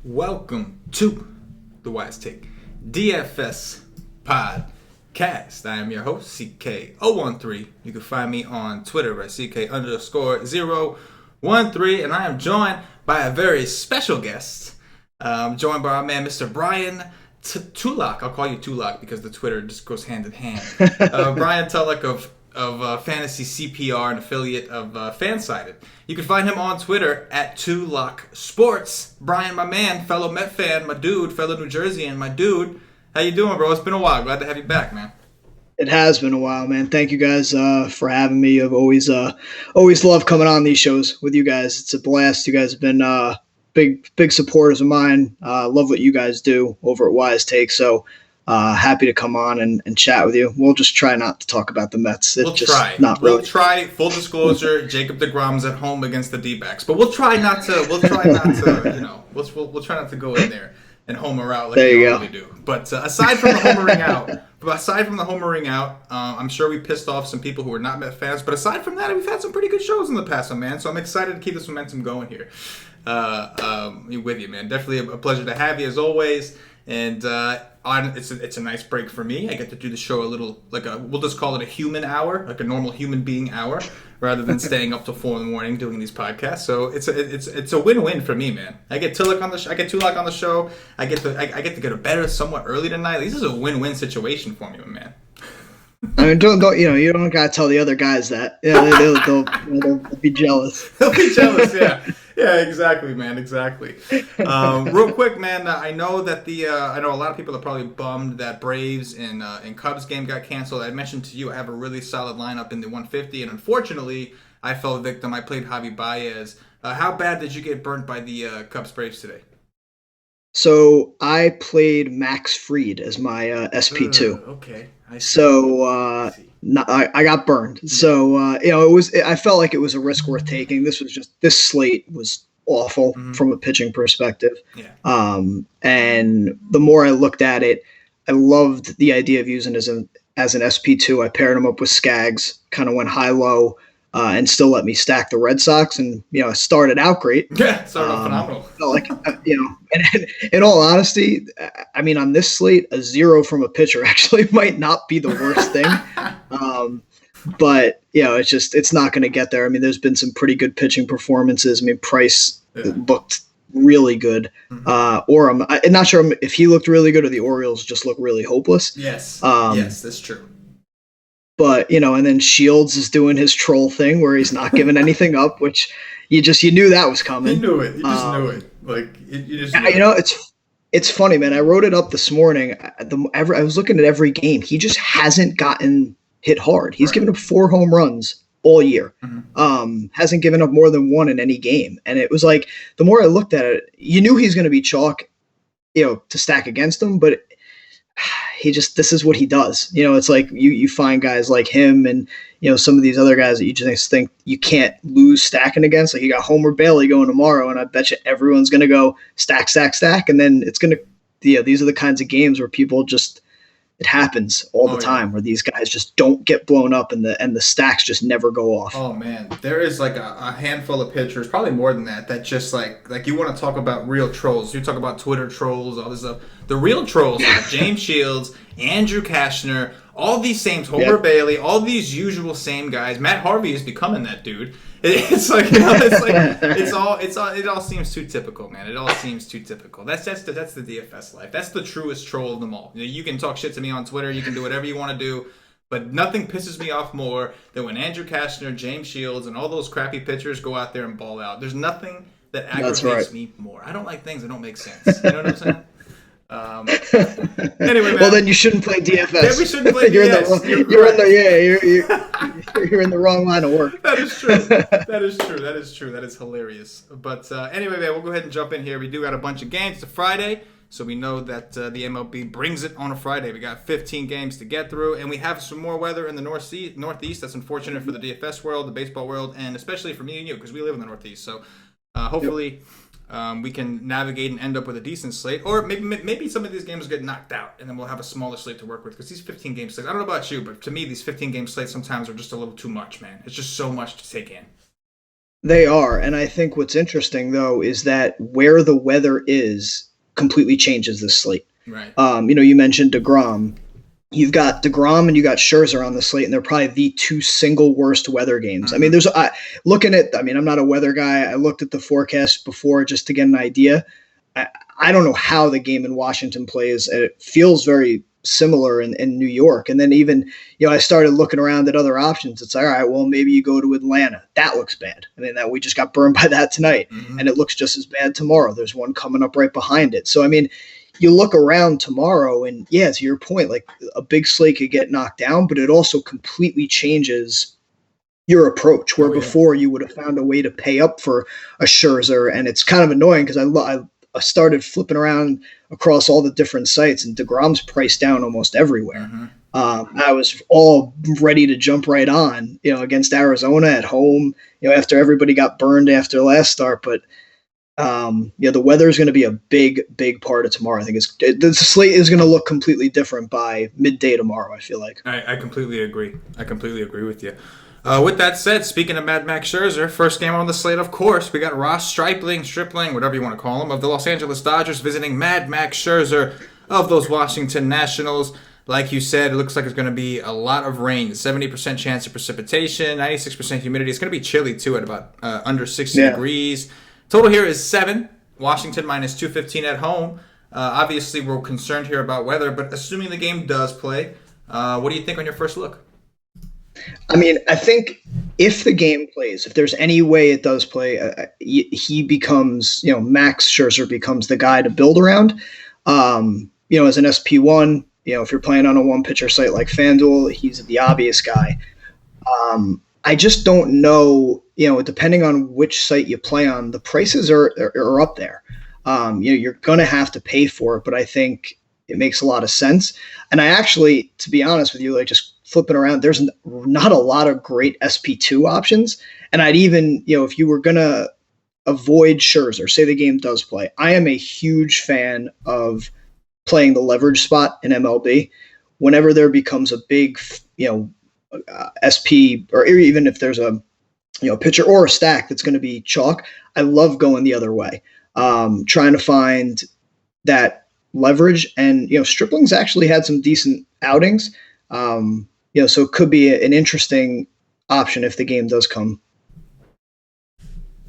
Welcome to the Wise Take DFS podcast. I am your host, CK013. You can find me on Twitter at CK_013, and I am joined by a very special guest. Joined by our man, Mr. Brian Tulloch. I'll call you Tulloch because the Twitter just goes hand in hand. Brian Tulloch of Fantasy CPR, an affiliate of Fansided. You can find him on Twitter at Tulloch Sports. Brian, my man, fellow Met fan, my dude, fellow New Jerseyan, my dude. How you doing, bro? It's been a while. Glad to have you back, man. It has been a while, man. Thank you guys for having me. I've always loved coming on these shows with you guys. It's a blast. You guys have been big supporters of mine. Love what you guys do over at Wise Take. So happy to come on and chat with you. We'll just try not to talk about the Mets. We'll try. We'll try. Full disclosure: Jacob deGrom's at home against the D-backs, but we'll try not to. We'll try not to. We'll try not to go in there and homer out like we normally do. But aside from the homering out, I'm sure we pissed off some people who are not Met fans. But aside from that, we've had some pretty good shows in the past, man. So I'm excited to keep this momentum going here with you, man. Definitely a pleasure to have you as always. And it's a nice break for me. I get to do the show a little we'll just call it a human hour, like a normal human being hour, rather than staying up till 4 a.m. doing these podcasts. So it's a win-win for me, man. I get Tulloch on the show. I get to go to bed somewhat early tonight. This is a win-win situation for me, man. I mean, don't you don't gotta tell the other guys that. Yeah, they'll be jealous. They'll be jealous, yeah. Yeah, exactly, man. Exactly. Real quick, man. I know that I know a lot of people are probably bummed that Braves and Cubs game got canceled. I mentioned to you I have a really solid lineup in the 150, and unfortunately, I fell victim. I played Javi Baez. How bad did you get burnt by the Cubs Braves today? So I played Max Fried as my SP2. Okay. I got burned. So I felt like it was a risk worth taking. This slate was awful from a pitching perspective. Yeah. And the more I looked at it, I loved the idea of using as an SP2. I paired him up with Skaggs, kind of went high-low. And still let me stack the Red Sox, and it started out great. Yeah, started out phenomenal. Felt like and in all honesty, I mean, on this slate, a 0 from a pitcher actually might not be the worst thing. But it's not going to get there. I mean, there's been some pretty good pitching performances. I mean, Price looked really good. I'm not sure if he looked really good or the Orioles just look really hopeless. Yes, yes, that's true. But, and then Shields is doing his troll thing where he's not giving anything up, which you knew that was coming. You knew it. You just knew it. You just knew it. It's funny, man. I wrote it up this morning. I was looking at every game. He just hasn't gotten hit hard. He's given up 4 home runs all year. Hasn't given up more than 1 in any game. And it was like, the more I looked at it, you knew he's going to be chalk, to stack against him, but this is what he does. It's like you find guys like him and, some of these other guys that you just think you can't lose stacking against. Like you got Homer Bailey going tomorrow, and I bet you everyone's going to go stack. And then it's going to, these are the kinds of games where people it happens all the time where these guys just don't get blown up and the stacks just never go off. Oh man, there is like a handful of pitchers, probably more than that just like you want to talk about real trolls. You talk about Twitter trolls, all this stuff. The real trolls are James Shields, Andrew Kashner, all these same Homer Bailey, all these usual same guys. Matt Harvey is becoming that dude. It all seems too typical, man. It all seems too typical. That's the DFS life. That's the truest troll of them all. You can talk shit to me on Twitter. You can do whatever you want to do, but nothing pisses me off more than when Andrew Kashner, James Shields, and all those crappy pitchers go out there and ball out. There's nothing that aggravates me more. I don't like things that don't make sense. You know what I'm saying? Anyway, man. Well, then you shouldn't play DFS. Yeah, we shouldn't play DFS. You're in the wrong line of work. That is true. That is hilarious. But anyway, man, we'll go ahead and jump in here. We do got a bunch of games. It's a Friday, so we know that the MLB brings it on a Friday. We got 15 games to get through, and we have some more weather in the Northeast. That's unfortunate for the DFS world, the baseball world, and especially for me and you, because we live in the Northeast. So hopefully we can navigate and end up with a decent slate. Or maybe some of these games get knocked out, and then we'll have a smaller slate to work with. Because these 15-game slates, I don't know about you, but to me, these 15-game slates sometimes are just a little too much, man. It's just so much to take in. They are, and I think what's interesting, though, is that where the weather is completely changes this slate. Right. You mentioned deGrom. You've got deGrom and you got Scherzer on the slate, and they're probably the two single worst weather games. I mean, I'm not a weather guy. I looked at the forecast before just to get an idea. I don't know how the game in Washington plays. It feels very similar in New York. And then even, I started looking around at other options. It's like, all right, well, maybe you go to Atlanta. That looks bad. I mean, that we just got burned by that tonight. Mm-hmm. And it looks just as bad tomorrow. There's one coming up right behind it. So, I mean, you look around tomorrow and to your point, like a big slate could get knocked down, but it also completely changes your approach where before you would have found a way to pay up for a Scherzer. And it's kind of annoying because I started flipping around across all the different sites and deGrom's priced down almost everywhere. Mm-hmm. I was all ready to jump right on, against Arizona at home, after everybody got burned after last start, but the weather is going to be a big, big part of tomorrow. I think the slate is going to look completely different by midday tomorrow, I feel like. I completely agree. I completely agree with you. With that said, speaking of Mad Max Scherzer, first game on the slate, of course, we got Stripling, whatever you want to call him, of the Los Angeles Dodgers visiting Mad Max Scherzer of those Washington Nationals. Like you said, it looks like it's going to be a lot of rain, 70% chance of precipitation, 96% humidity. It's going to be chilly, too, at about under 60 degrees. Total here is 7. Washington minus 215 at home. Obviously, we're concerned here about weather, but assuming the game does play, what do you think on your first look? I mean, I think if the game plays, if there's any way it does play, he becomes, Max Scherzer becomes the guy to build around. As an SP1, if you're playing on a one-pitcher site like FanDuel, he's the obvious guy. I just don't know, depending on which site you play on, the prices are up there. You're going to have to pay for it, but I think it makes a lot of sense. And I actually, to be honest with you, like just flipping around, there's not a lot of great SP2 options. And I'd even, if you were going to avoid Scherzer, say the game does play, I am a huge fan of playing the leverage spot in MLB. Whenever there becomes a big, SP, or even if there's a pitcher or a stack that's going to be chalk, I love going the other way, trying to find that leverage. And Stripling's actually had some decent outings, so it could be an interesting option if the game does come.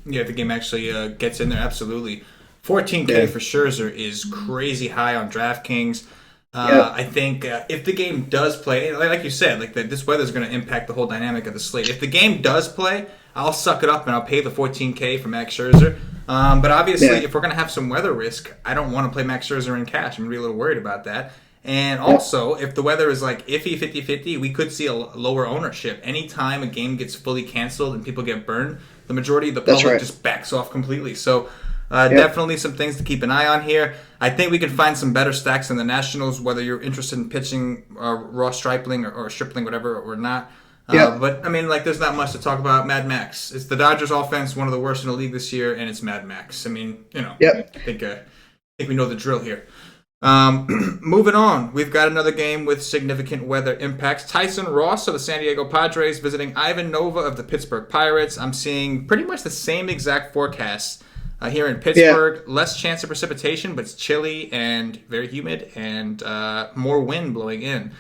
Yeah, if the game actually gets in there, absolutely. 14K for Scherzer is crazy high on DraftKings. I think if the game does play, like you said, this weather is going to impact the whole dynamic of the slate. If the game does play, I'll suck it up and I'll pay the 14K for Max Scherzer. But obviously, if we're going to have some weather risk, I don't want to play Max Scherzer in cash. I'm really a little worried about that. And also, if the weather is iffy 50-50, we could see a lower ownership. Anytime a game gets fully canceled and people get burned, the majority of the public just backs off completely. So definitely some things to keep an eye on here. I think we can find some better stacks in the Nationals, whether you're interested in pitching raw Stripling or Stripling, whatever, or not. But, I mean, there's not much to talk about. Mad Max. It's the Dodgers offense, one of the worst in the league this year, and it's Mad Max. I mean, I think we know the drill here. Moving on, we've got another game with significant weather impacts. Tyson Ross of the San Diego Padres visiting Ivan Nova of the Pittsburgh Pirates. I'm seeing pretty much the same exact forecasts here in Pittsburgh. Less chance of precipitation, but it's chilly and very humid and more wind blowing in.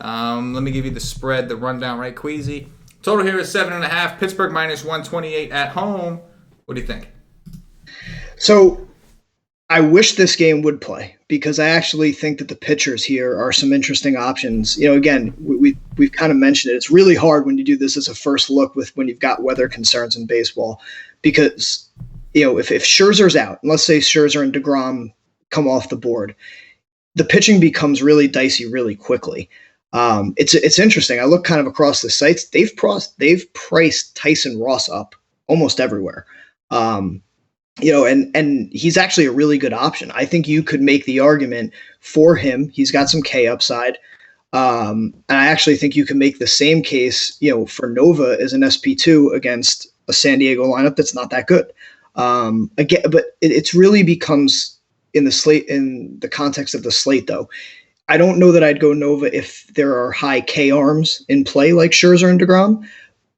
Let me give you the spread, the rundown, right, Queasy? Total here is 7.5. Pittsburgh minus 128 at home. What do you think? So I wish this game would play because I actually think that the pitchers here are some interesting options. Again, we've kind of mentioned it. It's really hard when you do this as a first look when you've got weather concerns in baseball because, if Scherzer's out, and let's say Scherzer and deGrom come off the board, the pitching becomes really dicey really quickly. It's interesting. I look kind of across the sites. They've priced Tyson Ross up almost everywhere. And he's actually a really good option. I think you could make the argument for him. He's got some K upside. And I actually think you can make the same case, for Nova as an SP2 against a San Diego lineup that's not that good. Again, but it's really becomes in the context of the slate, though. I don't know that I'd go Nova if there are high K arms in play like Scherzer and deGrom.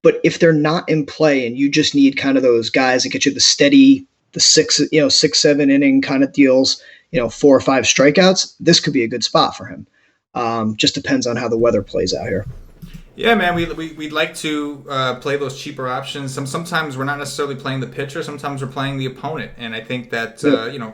But if they're not in play and you just need kind of those guys that get you the steady, the 6-7 inning kind of deals, 4 or 5 strikeouts, this could be a good spot for him. Just depends on how the weather plays out here. Yeah, man, we'd like to play those cheaper options. Sometimes we're not necessarily playing the pitcher. Sometimes we're playing the opponent. And I think that,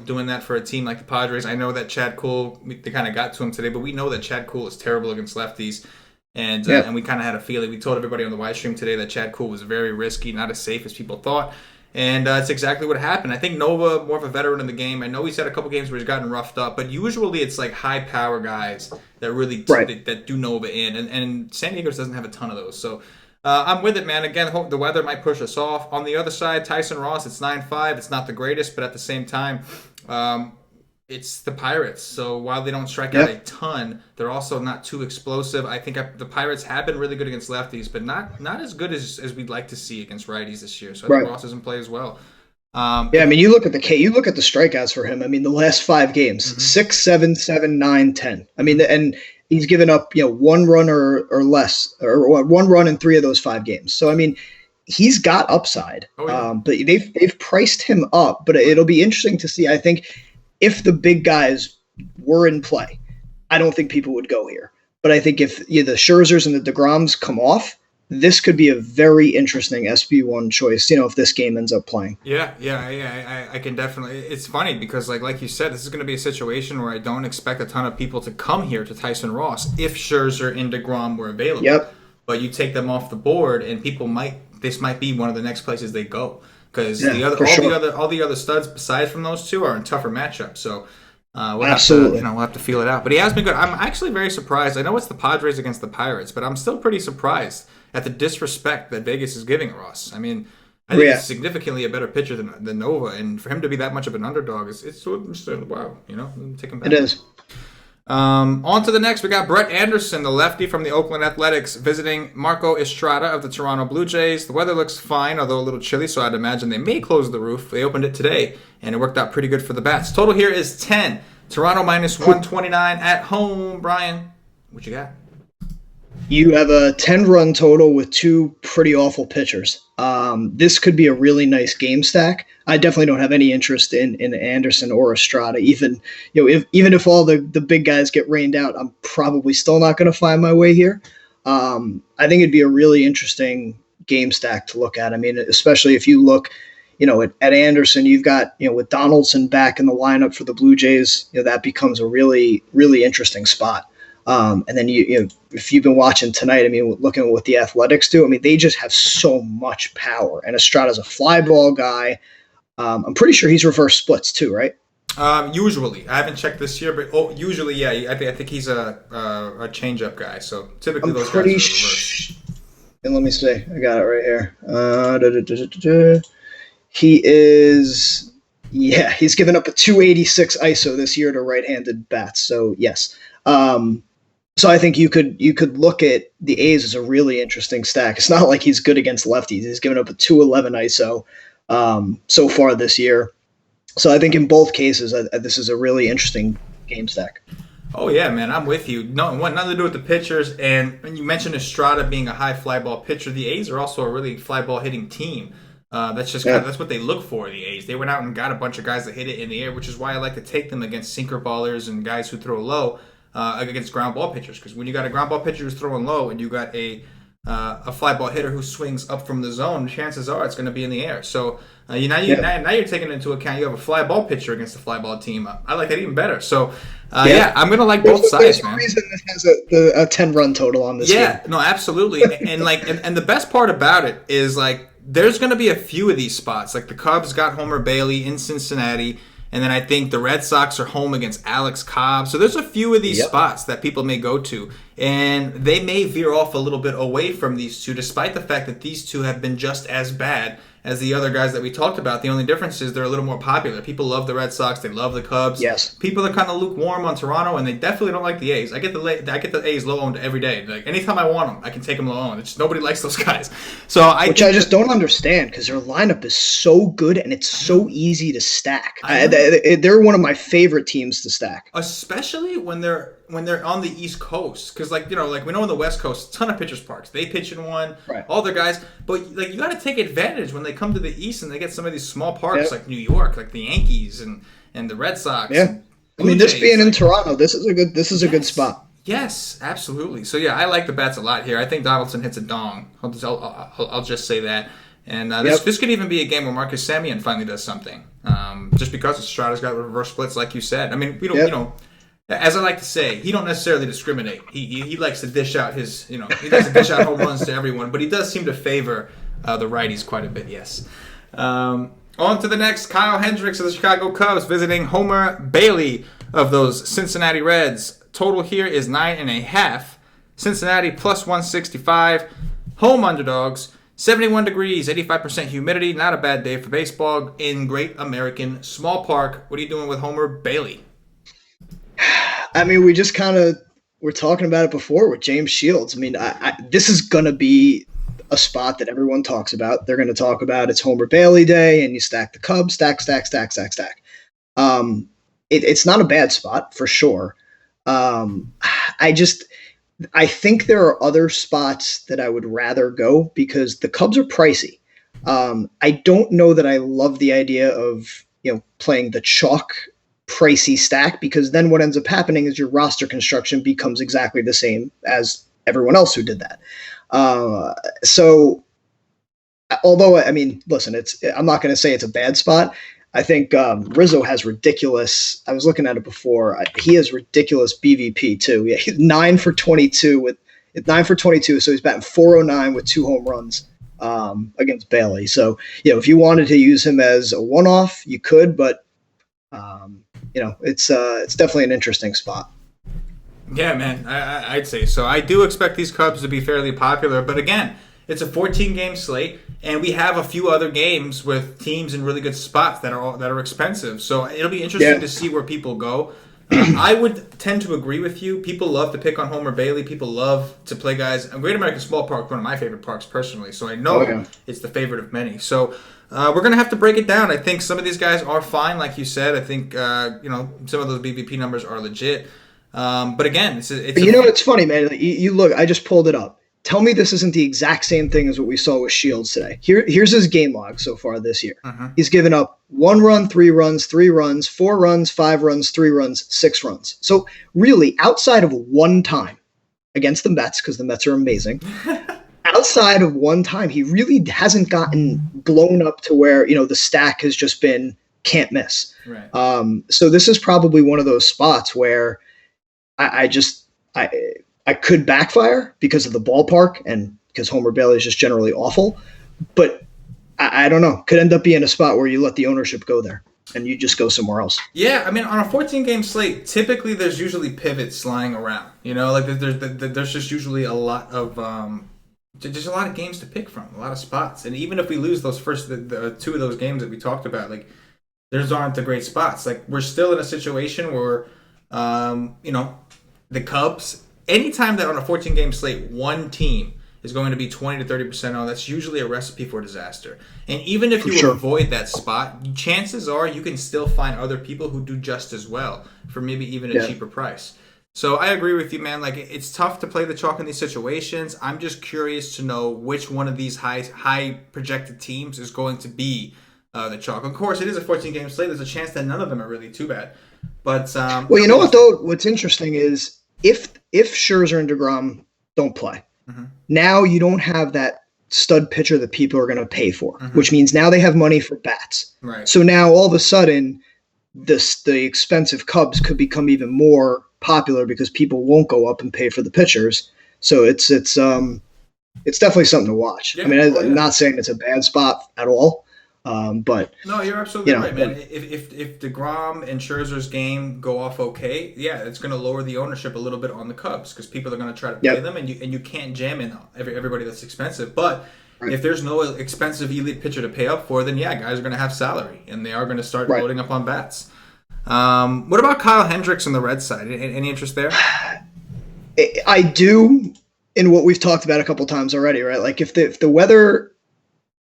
doing that for a team like the Padres, I know that Chad Kuhl, they kind of got to him today, but we know that Chad Kuhl is terrible against lefties. And we kind of had a feeling. We told everybody on the live stream today that Chad Kuhl was very risky, not as safe as people thought. And that's exactly what happened. I think Nova, more of a veteran in the game. I know he's had a couple games where he's gotten roughed up, but usually it's like high power guys that really that do Nova in. And San Diego doesn't have a ton of those. So I'm with it, man. Again, the weather might push us off. On the other side, Tyson Ross, it's 9.5. It's not the greatest, but at the same time, it's the Pirates. So while they don't strike out a ton, they're also not too explosive. I think the Pirates have been really good against lefties, but not as good as we'd like to see against righties this year. So I think Ross is in play as well. You look at the strikeouts for him. I mean, the last 5 games, 6, 7, 7, 9, 10. I mean, and he's given up 1 run or less, or 1 run in 3 of those 5 games. So I mean, he's got upside. But they've priced him up. But it'll be interesting to see. I think if the big guys were in play, I don't think people would go here. But I think if the Scherzers and the deGroms come off, this could be a very interesting SB1 choice, if this game ends up playing. Yeah, I can definitely. It's funny because, like you said, this is going to be a situation where I don't expect a ton of people to come here to Tyson Ross if Scherzer and deGrom were available. Yep. But you take them off the board, and this might be one of the next places they go. Because all the other studs besides from those two are in tougher matchups. So we'll have to feel it out. But he has been good. I'm actually very surprised. I know it's the Padres against the Pirates, but I'm still pretty surprised at the disrespect that Vegas is giving Ross. I mean, I think he's significantly a better pitcher than Nova, and for him to be that much of an underdog, it's wow. Take him back. It is. On to the next. We got Brett Anderson, the lefty from the Oakland Athletics, visiting Marco Estrada of the Toronto Blue Jays. The weather looks fine, although a little chilly, so I'd imagine they may close the roof. They opened it today, and it worked out pretty good for the Bats. Total here is 10. Toronto minus 129 at home. Brian, what you got? You have a 10-run total with 2 pretty awful pitchers. This could be a really nice game stack. I definitely don't have any interest in Anderson or Estrada. Even if all the big guys get rained out, I'm probably still not going to find my way here. I think it'd be a really interesting game stack to look at. I mean, especially if you look, at Anderson, you've got, with Donaldson back in the lineup for the Blue Jays, that becomes a really, really interesting spot. And then if you've been watching tonight, I mean, looking at what the Athletics do, I mean, they just have so much power. And Estrada's a fly ball guy. I'm pretty sure he's reverse splits too, right? Usually, I haven't checked this year, but usually, yeah. I think he's a changeup guy. So typically, those guys are reverse. And let me see, I got it right here. He is, he's given up a 286 ISO this year to right-handed bats. So yes. So I think you could look at the A's as a really interesting stack. It's not like he's good against lefties. He's given up a 211 ISO so far this year. So I think in both cases, this is a really interesting game stack. Oh yeah, man, I'm with you. Nothing to do with the pitchers. And when you mentioned Estrada being a high fly ball pitcher, the A's are also a really fly ball hitting team. That's just that's what they look for. The A's. They went out and got a bunch of guys that hit it in the air, which is why I like to take them against sinker ballers and guys who throw low. Against ground ball pitchers, because when you got a ground ball pitcher who's throwing low and you got a fly ball hitter who swings up from the zone, chances are it's going to be in the air. So now you're taking into account you have a fly ball pitcher against a fly ball team. I like that even better. So I'm going to like both sides, man. There's a reason this has a 10-run total on this game. Yeah, no, absolutely. and the best part about it is there's going to be a few of these spots. Like the Cubs got Homer Bailey in Cincinnati. And then I think the Red Sox are home against Alex Cobb. So there's a few of these spots that people may go to. And they may veer off a little bit away from these two, despite the fact that these two have been just as bad as the other guys that we talked about. The only difference is they're a little more popular. People love the Red Sox. They love the Cubs. Yes. People are kind of lukewarm on Toronto, and they definitely don't like the A's. I get the A's low owned every day. Like anytime I want them, I can take them low owned. It's just nobody likes those guys. So I just don't understand because their lineup is so good and it's so easy to stack. They're one of my favorite teams to stack, especially when they're on the East Coast. Because like we know on the West Coast, a ton of pitchers parks. They pitch in one, right. All their guys. But like you got to take advantage when they come to the East and they get some of these small parks like New York, like the Yankees and the Red Sox. Yeah, I mean this being in Toronto, this is a good spot. Yes, absolutely. So yeah, I like the bats a lot here. I think Donaldson hits a dong. I'll just say that. And this could even be a game where Marcus Semien finally does something. Just because Estrada's got reverse splits, like you said. I mean, we don't, as I like to say, he don't necessarily discriminate. He likes to dish out he likes to dish out home runs to everyone, but he does seem to favor the righties quite a bit. Yes. On to the next, Kyle Hendricks of the Chicago Cubs visiting Homer Bailey of those Cincinnati Reds. Total here is 9.5. Cincinnati plus 165. Home underdogs. 71 degrees, 85% humidity. Not a bad day for baseball in Great American Small Park. What are you doing with Homer Bailey? I mean, we just we're talking about it before with James Shields. I mean, this is going to be a spot that everyone talks about. They're going to talk about it's Homer Bailey Day, and you stack the Cubs, stack. It's not a bad spot for sure. I think there are other spots that I would rather go because the Cubs are pricey. I don't know that I love the idea of playing the chalk pricey stack because then what ends up happening is your roster construction becomes exactly the same as everyone else who did that. So although, I mean, listen, I'm not going to say it's a bad spot. I think Rizzo has ridiculous. I was looking at it before. He has ridiculous BVP too. Yeah, he's 9 for 22 So he's batting .409 with 2 home runs against Bailey. So if you wanted to use him as a one-off, you could, but it's definitely an interesting spot. Yeah, man, I'd say so. I do expect these Cubs to be fairly popular, but again, it's a 14-game slate, and we have a few other games with teams in really good spots that are expensive. So it'll be interesting to see where people go. I would tend to agree with you. People love to pick on Homer Bailey. People love to play guys. Great American Small Park, one of my favorite parks personally. So I know it's the favorite of many. So we're gonna have to break it down. I think some of these guys are fine, like you said. I think some of those BVP numbers are legit. But again, it's it's funny, man. You look. I just pulled it up. Tell me this isn't the exact same thing as what we saw with Shields today. Here's his game log so far this year. Uh-huh. He's given up 1 run, 3 runs, 3 runs, 4 runs, 5 runs, 3 runs, 6 runs. So really, outside of one time against the Mets, because the Mets are amazing, outside of one time, he really hasn't gotten blown up to where the stack has just been can't miss. Right. So this is probably one of those spots where I could backfire because of the ballpark and because Homer Bailey is just generally awful, but I don't know. Could end up being a spot where you let the ownership go there and you just go somewhere else. Yeah, I mean, on a 14-game slate, typically there's usually pivots lying around. There's just usually a lot of there's a lot of games to pick from, a lot of spots, and even if we lose those first the 2 of those games that we talked about, like those aren't the great spots. Like we're still in a situation where the Cubs. Anytime that on a 14-game slate, one team is going to be 20 to 30% on, that's usually a recipe for disaster. And even if you avoid that spot, chances are you can still find other people who do just as well for maybe even a cheaper price. So I agree with you, man. Like it's tough to play the chalk in these situations. I'm just curious to know which one of these high projected teams is going to be the chalk. Of course, it is a 14-game slate. There's a chance that none of them are really too bad. But well, you know what though? What's interesting is if Scherzer and deGrom don't play, now you don't have that stud pitcher that people are going to pay for, which means now they have money for bats. Right. So now all of a sudden, the expensive Cubs could become even more popular because people won't go up and pay for the pitchers. So it's definitely something to watch. Yeah, I mean, I'm not saying it's a bad spot at all. But no, you're absolutely right, man. If deGrom and Scherzer's game go off okay, it's going to lower the ownership a little bit on the Cubs because people are going to try to play them, and you can't jam in everybody that's expensive. But Right. If there's no expensive elite pitcher to pay up for, then yeah, guys are going to have salary, and they are going to start loading up on bats. What about Kyle Hendricks on the red side? Any interest there? I do, in what we've talked about a couple times already, right? Like if the weather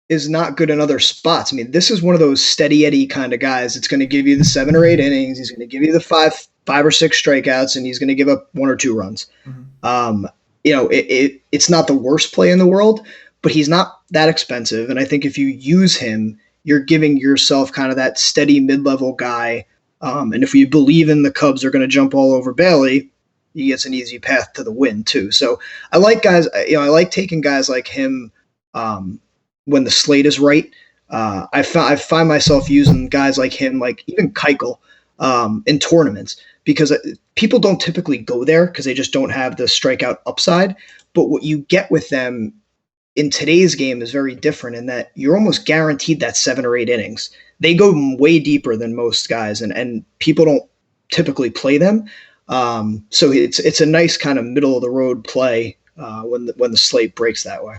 is not good in other spots, I mean, this is one of those steady Eddie kind of guys. It's going to give you the 7 or 8 innings. He's going to give you the five or 6 strikeouts, and he's going to give up 1 or 2 runs. Mm-hmm. It's not the worst play in the world, but he's not that expensive. And I think if you use him, you're giving yourself kind of that steady mid-level guy. And if you believe in the Cubs are going to jump all over Bailey, he gets an easy path to the win too. So I like guys, I like taking guys like him when the slate is right. I find myself using guys like him, like even Keuchel, in tournaments, because people don't typically go there because they just don't have the strikeout upside. But what you get with them in today's game is very different in that you're almost guaranteed that 7 or 8 innings. They go way deeper than most guys, and people don't typically play them. So it's a nice kind of middle of the road play when the slate breaks that way.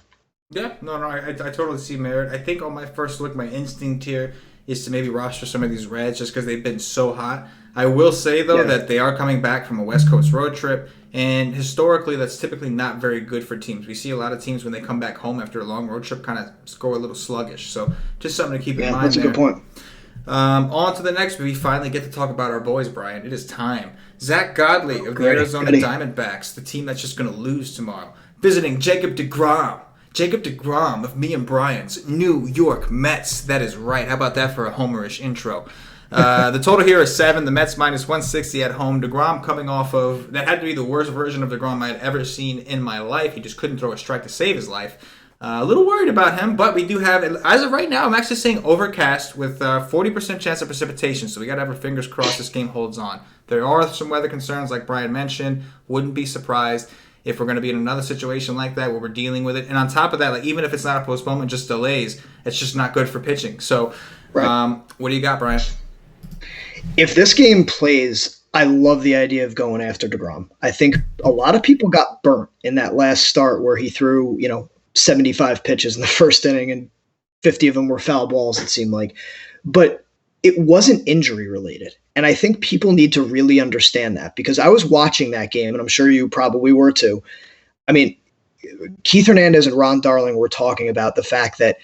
Yeah, no, I totally see merit. I think on my first look, my instinct here is to maybe roster some of these Reds just because they've been so hot. I will say, though, that they are coming back from a West Coast road trip, and historically that's typically not very good for teams. We see a lot of teams when they come back home after a long road trip kind of score a little sluggish. So just something to keep in mind. That's a good point. On to the next, we finally get to talk about our boys, Brian. It is time. Zach Godley of the Arizona Diamondbacks, the team that's just going to lose tomorrow, visiting Jacob deGrom. Jacob deGrom of me and Brian's New York Mets. That is right. How about that for a homerish intro? The total here is 7. The Mets minus 160 at home. deGrom coming off of, that had to be the worst version of deGrom I had ever seen in my life. He just couldn't throw a strike to save his life. A little worried about him, but we do have, as of right now, I'm actually saying overcast with 40% chance of precipitation, so we got to have our fingers crossed this game holds on. There are some weather concerns, like Brian mentioned. Wouldn't be surprised if we're going to be in another situation like that where we're dealing with it. And on top of that, like even if it's not a postponement, just delays, it's just not good for pitching. So what do you got, Brian? If this game plays, I love the idea of going after deGrom. I think a lot of people got burnt in that last start where he threw, 75 pitches in the first inning and 50 of them were foul balls, it seemed like. But it wasn't injury related. And I think people need to really understand that, because I was watching that game, and I'm sure you probably were too. I mean, Keith Hernandez and Ron Darling were talking about the fact that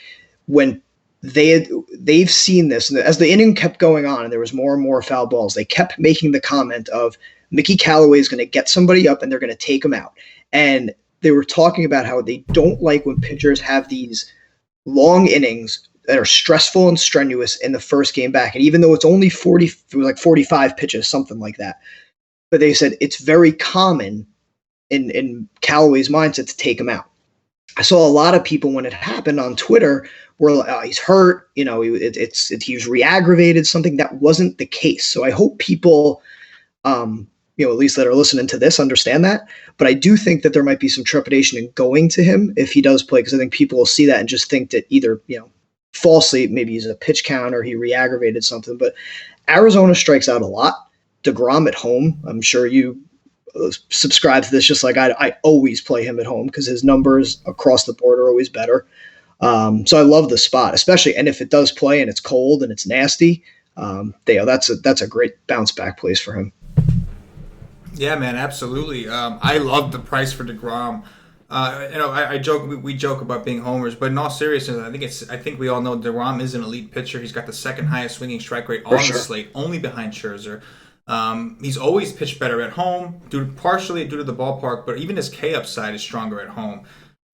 when they've seen this, and as the inning kept going on and there was more and more foul balls, they kept making the comment of Mickey Callaway is going to get somebody up and they're going to take him out. And they were talking about how they don't like when pitchers have these long innings that are stressful and strenuous in the first game back. And even though it's only 45 pitches, something like that. But they said it's very common in Callaway's mindset to take him out. I saw a lot of people when it happened on Twitter were like, he's hurt, he was re-aggravated, something that wasn't the case. So I hope people, at least that are listening to this, understand that. But I do think that there might be some trepidation in going to him if he does play, because I think people will see that and just think that either, falsely, maybe he's a pitch count or he re-aggravated something. But Arizona strikes out a lot. deGrom at home, I'm sure you subscribe to this just like I always play him at home because his numbers across the board are always better. So I love the spot, especially, and if it does play and it's cold and it's nasty, that's a great bounce back place for him. Yeah, man, absolutely. I love the price for deGrom. We joke about being homers, but in all seriousness, I think we all know deGrom is an elite pitcher. He's got the second highest swinging strike rate on the slate, only behind Scherzer. He's always pitched better at home, partially due to the ballpark, but even his K upside is stronger at home.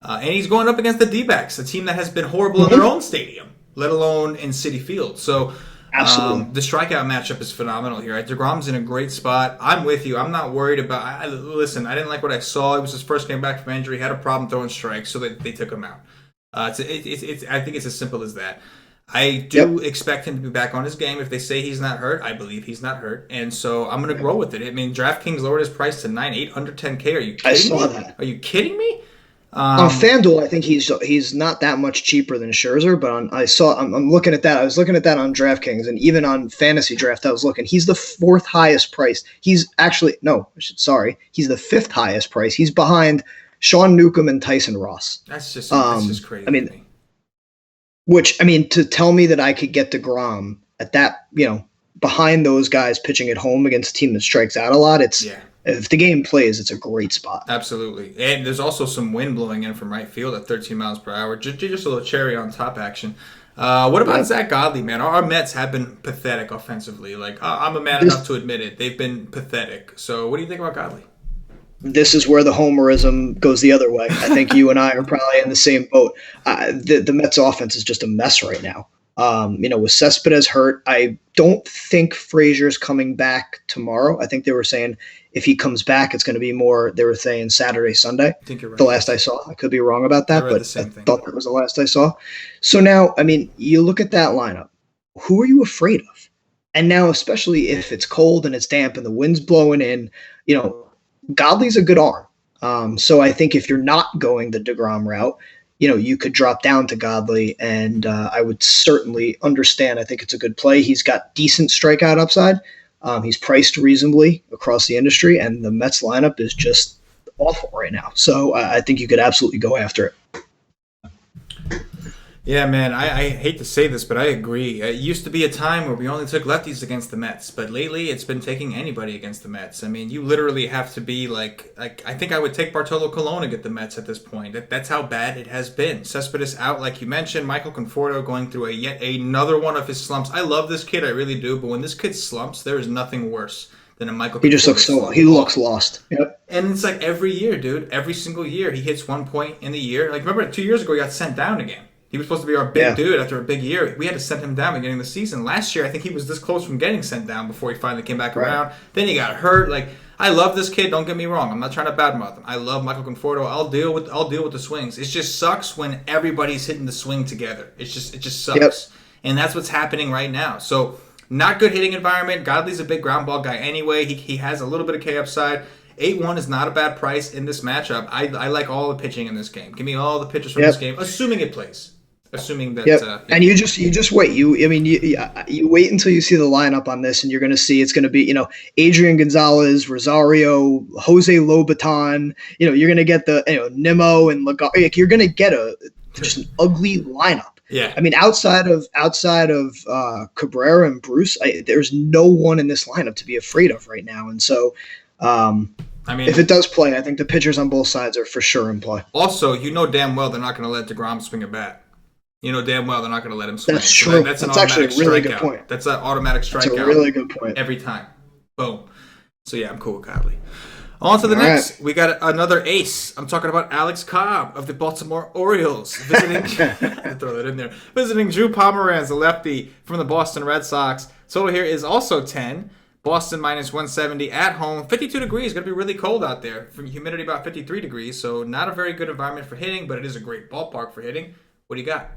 And he's going up against the D-backs, a team that has been horrible in their own stadium, let alone in Citi Field. So the strikeout matchup is phenomenal here. deGrom's in a great spot. I'm with you. I'm not worried about. Listen, I didn't like what I saw. It was his first game back from injury. He had a problem throwing strikes, so they took him out. I think it's as simple as that. I do expect him to be back on his game. If they say he's not hurt, I believe he's not hurt, and so I'm going to grow with it. I mean, DraftKings lowered his price to 9.8 under 10K. Are you kidding me? I saw that. Are you kidding me? On FanDuel, I think he's not that much cheaper than Scherzer, but I'm looking at that. I was looking at that on DraftKings, and even on Fantasy Draft, I was looking. He's the 4th highest price. He's the 5th highest price. He's behind Sean Newcombe and Tyson Ross. That's just crazy. I mean, to tell me that I could get deGrom at that, behind those guys pitching at home against a team that strikes out a lot, if the game plays, it's a great spot. Absolutely. And there's also some wind blowing in from right field at 13 miles per hour. Just a little cherry on top action. What about Zach Godley, man? Our Mets have been pathetic offensively. Like, I'm a man enough to admit it. They've been pathetic. So what do you think about Godley? This is where the homerism goes the other way. I think you and I are probably in the same boat. The Mets offense is just a mess right now. With Cespedes hurt, I don't think Frazier's coming back tomorrow. I think they were saying if he comes back, it's going to be more, they were saying Saturday, Sunday. I think you're right. The last I saw. I could be wrong about that, but I thought that was the last I saw. So now, you look at that lineup. Who are you afraid of? And now, especially if it's cold and it's damp and the wind's blowing in, Godley's a good arm. So I think if you're not going the deGrom route, you could drop down to Godley, and I would certainly understand. I think it's a good play. He's got decent strikeout upside. He's priced reasonably across the industry, and the Mets lineup is just awful right now. So I think you could absolutely go after it. Yeah, man, I hate to say this, but I agree. It used to be a time where we only took lefties against the Mets, but lately it's been taking anybody against the Mets. You literally have to be like I think I would take Bartolo Colon to get the Mets at this point. That's how bad it has been. Cespedes out, like you mentioned. Michael Conforto going through yet another one of his slumps. I love this kid, I really do, but when this kid slumps, there is nothing worse than a Michael Conforto. He just looks he looks lost. Yep. And it's like every year, dude. Every single year, he hits 1 point in the year. Like, remember 2 years ago, he got sent down again. He was supposed to be our big dude after a big year. We had to send him down beginning of the season. Last year, I think he was this close from getting sent down before he finally came back around. Then he got hurt. Like, I love this kid. Don't get me wrong. I'm not trying to badmouth him. I love Michael Conforto. I'll deal with the swings. It just sucks when everybody's hitting the swing together. It just sucks. Yep. And that's what's happening right now. So, not good hitting environment. Godley's a big ground ball guy anyway. He has a little bit of K upside. 8-1 is not a bad price in this matchup. I like all the pitching in this game. Give me all the pitchers from this game, assuming it plays. Assuming that, and you just wait. You wait until you see the lineup on this, and you're going to see it's going to be Adrian Gonzalez, Rosario, Jose Lobaton. You're going to get the Nimmo and you're going to get just an ugly lineup. Yeah. Outside of Cabrera and Bruce, there's no one in this lineup to be afraid of right now, and so. If it does play, I think the pitchers on both sides are for sure in play. Also, damn well they're not going to let deGrom swing a bat. Damn well they're not going to let him swing. That's true. So that's actually a really good point. That's an automatic strikeout. That's a really good point. Every time. Boom. So, yeah, I'm cool with Godley. On to the next. Right. We got another ace. I'm talking about Alex Cobb of the Baltimore Orioles. Visiting throw that in there. Visiting Drew Pomerance, a lefty from the Boston Red Sox. Total here is also 10. Boston minus 170 at home. 52 degrees. Going to be really cold out there. From humidity about 53 degrees. So not a very good environment for hitting, but it is a great ballpark for hitting. What do you got?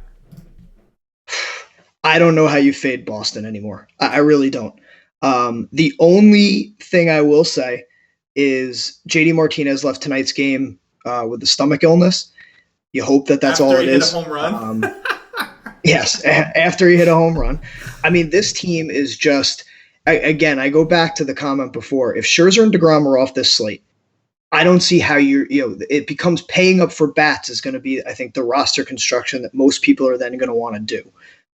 I don't know how you fade Boston anymore. I really don't. The only thing I will say is JD Martinez left tonight's game with the stomach illness. You hope that's after all it is. After he hit a home run? Yes, after he hit a home run. This team is just, again, I go back to the comment before. If Scherzer and deGrom are off this slate, I don't see how it becomes paying up for bats is going to be, I think, the roster construction that most people are then going to want to do.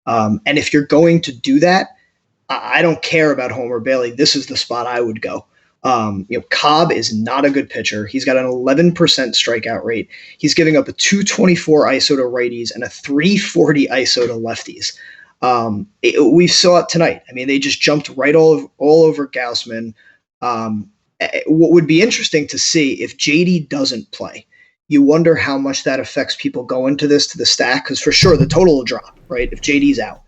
And if you're going to do that, I don't care about Homer Bailey. This is the spot I would go. Cobb is not a good pitcher. He's got an 11% strikeout rate. He's giving up a 224 ISO to righties and a 340 ISO to lefties. We saw it tonight. They just jumped right all over Gausman. What would be interesting to see if JD doesn't play, you wonder how much that affects people going to the stack, because for sure the total will drop, right, if JD's out.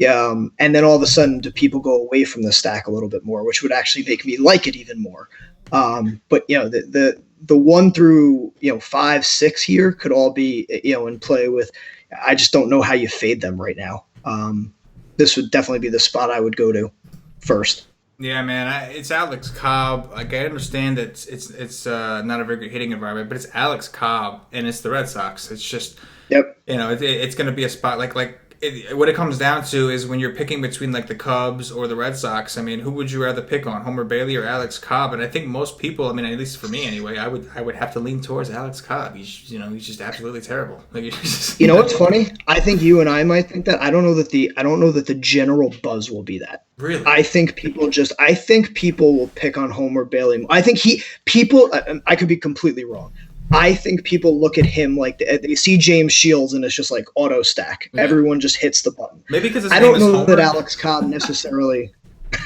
And then all of a sudden, do people go away from the stack a little bit more, which would actually make me like it even more. But the 1 through 5, 6 here could all be in play with. I just don't know how you fade them right now. This would definitely be the spot I would go to first. Yeah, man, it's Alex Cobb. Like, I understand that it's not a very good hitting environment, but it's Alex Cobb and it's the Red Sox. It's just, it's going to be a spot like what it comes down to is when you're picking between like the Cubs or the Red Sox, I mean, who would you rather pick on, Homer Bailey or Alex Cobb? And I think most people, I mean, at least for me anyway, I would have to lean towards Alex Cobb. He's just absolutely terrible. Like, you know what's funny? I think you and I might think that. I don't know that the general buzz will be that. Really? I think people will pick on Homer Bailey. I think I could be completely wrong. I think people look at him like they see James Shields and it's just like auto stack. Yeah. Everyone just hits the button. Maybe because I don't know that Alex Cobb necessarily.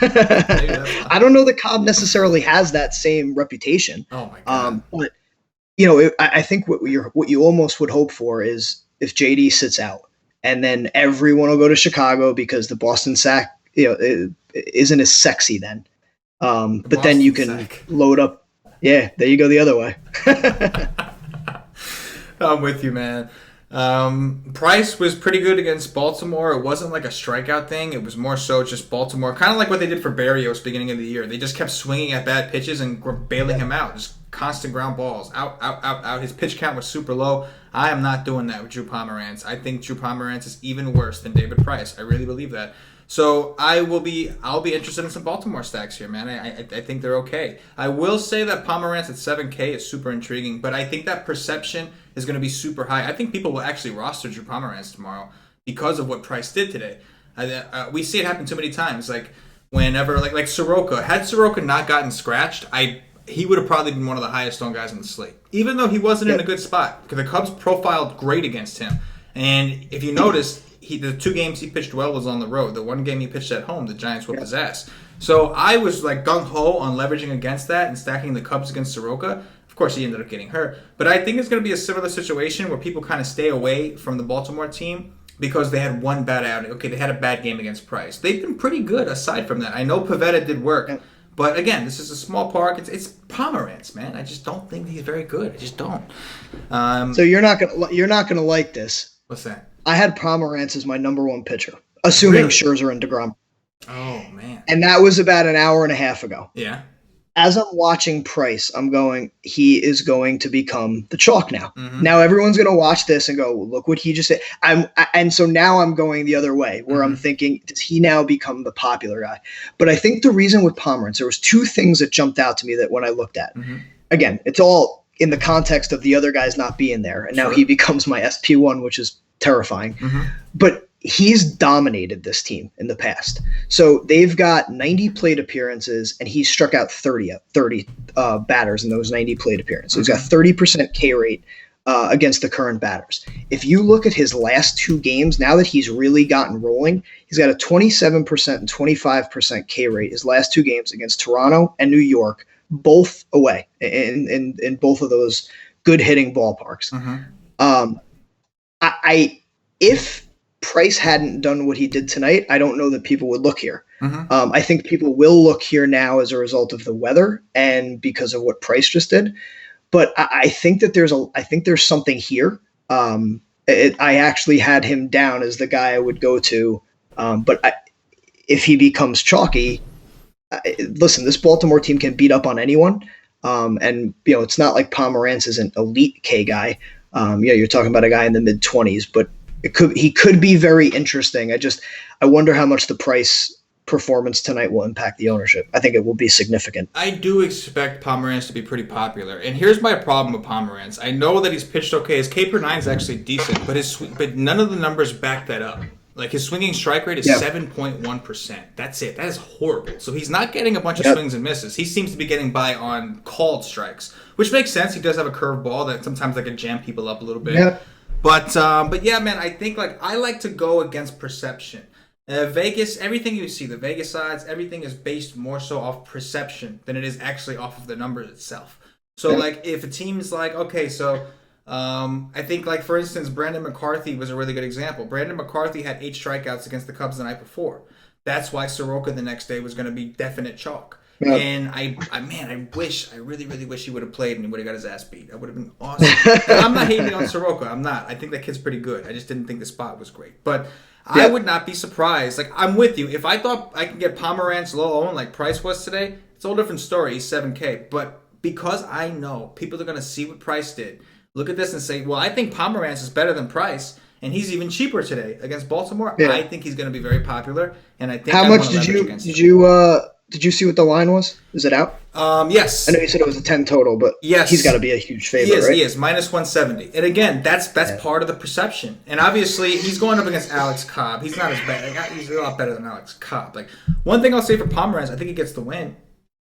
I don't know that Cobb necessarily has that same reputation. Oh my god! But I think what you almost would hope for is if JD sits out, and then everyone will go to Chicago because the Boston sack isn't as sexy then. But then you can load up. Yeah, there you go the other way. I'm with you, man. Price was pretty good against Baltimore. It wasn't like a strikeout thing. It was more so just Baltimore, kind of like what they did for Barrios beginning of the year. They just kept swinging at bad pitches and bailing him out. Just constant ground balls. Out. His pitch count was super low. I am not doing that with Drew Pomerance. I think Drew Pomerance is even worse than David Price. I really believe that. So I'll be interested in some Baltimore stacks here, man. I think they're okay. I will say that Pomerance at 7K is super intriguing, but I think that perception is going to be super high. I think people will actually roster Drew Pomerance tomorrow because of what Price did today. We see it happen too many times. Like whenever, like Soroka. Had Soroka not gotten scratched, he would have probably been one of the highest owned guys on the slate, even though he wasn't in a good spot because the Cubs profiled great against him. And if you noticed, the 2 games he pitched well was on the road. The 1 game he pitched at home, the Giants whooped his ass. So I was like gung-ho on leveraging against that and stacking the Cubs against Soroka. Of course, he ended up getting hurt. But I think it's going to be a similar situation where people kind of stay away from the Baltimore team because they had one bad outing. Okay, they had a bad game against Price. They've been pretty good aside from that. I know Pivetta did work. But again, this is a small park. It's Pomerance, man. I just don't think he's very good. I just don't. So you're not gonna like this. What's that? I had Pomerance as my number 1 pitcher, assuming Really? Scherzer and deGrom. Oh, man. And that was about an hour and a half ago. Yeah. As I'm watching Price, I'm going, he is going to become the chalk now. Mm-hmm. Now everyone's going to watch this and go, well, look what he just did. And so now I'm going the other way, where I'm thinking, does he now become the popular guy? But I think the reason with Pomerance, there was 2 things that jumped out to me that when I looked at. Mm-hmm. Again, it's all in the context of the other guys not being there. And now he becomes my SP1, which is terrifying. Mm-hmm. But he's dominated this team in the past. So they've got 90 plate appearances, and he's struck out 30 batters in those 90 plate appearances. He's got 30% K rate against the current batters. If you look at his last 2 games, now that he's really gotten rolling, he's got a 27% and 25% K rate his last 2 games against Toronto and New York, both away in both of those good hitting ballparks. Mm-hmm. If Price hadn't done what he did tonight, I don't know that people would look here. Mm-hmm. I think people will look here now as a result of the weather and because of what Price just did. But I think that there's something here. I actually had him down as the guy I would go to. If he becomes chalky, listen, this Baltimore team can beat up on anyone. And it's not like Pomerance is an elite K guy. You're talking about a guy in the mid-20s, but he could be very interesting. I wonder how much the Price performance tonight will impact the ownership. I think it will be significant. I do expect Pomerance to be pretty popular. And here's my problem with Pomerance. I know that he's pitched okay. His K per 9 is actually decent, but none of the numbers back that up. Like his swinging strike rate is 7.1%. That's it. That is horrible. So he's not getting a bunch of swings and misses. He seems to be getting by on called strikes, which makes sense. He does have a curveball that sometimes can jam people up a little bit. Yep. But yeah, man, I think I like to go against perception. Vegas, everything you see, the Vegas odds, everything is based more so off perception than it is actually off of the numbers itself. So if a team is okay, so I think for instance, Brandon McCarthy was a really good example. Brandon McCarthy had 8 strikeouts against the Cubs the night before. That's why Soroka the next day was going to be definite chalk. Yep. And I really, really wish he would have played and he would have got his ass beat. That would have been awesome. I'm not hating on Soroka. I'm not. I think that kid's pretty good. I just didn't think the spot was great. But I would not be surprised. I'm with you. If I thought I could get Pomerance low owned like Price was today, it's a whole different story. He's 7K. But because I know people are going to see what Price did, look at this and say, well, I think Pomerance is better than Price. and he's even cheaper today against Baltimore. Yeah. I think he's going to be very popular, and I think how much did you see what the line was? Is it out? Yes. I know you said it was a 10 total, but yes, he's got to be a huge favorite, right? He is minus 170, and again, that's part of the perception. And obviously, he's going up against Alex Cobb. He's not as bad. He's a lot better than Alex Cobb. Like, one thing I'll say for Pomerance, I think he gets the win.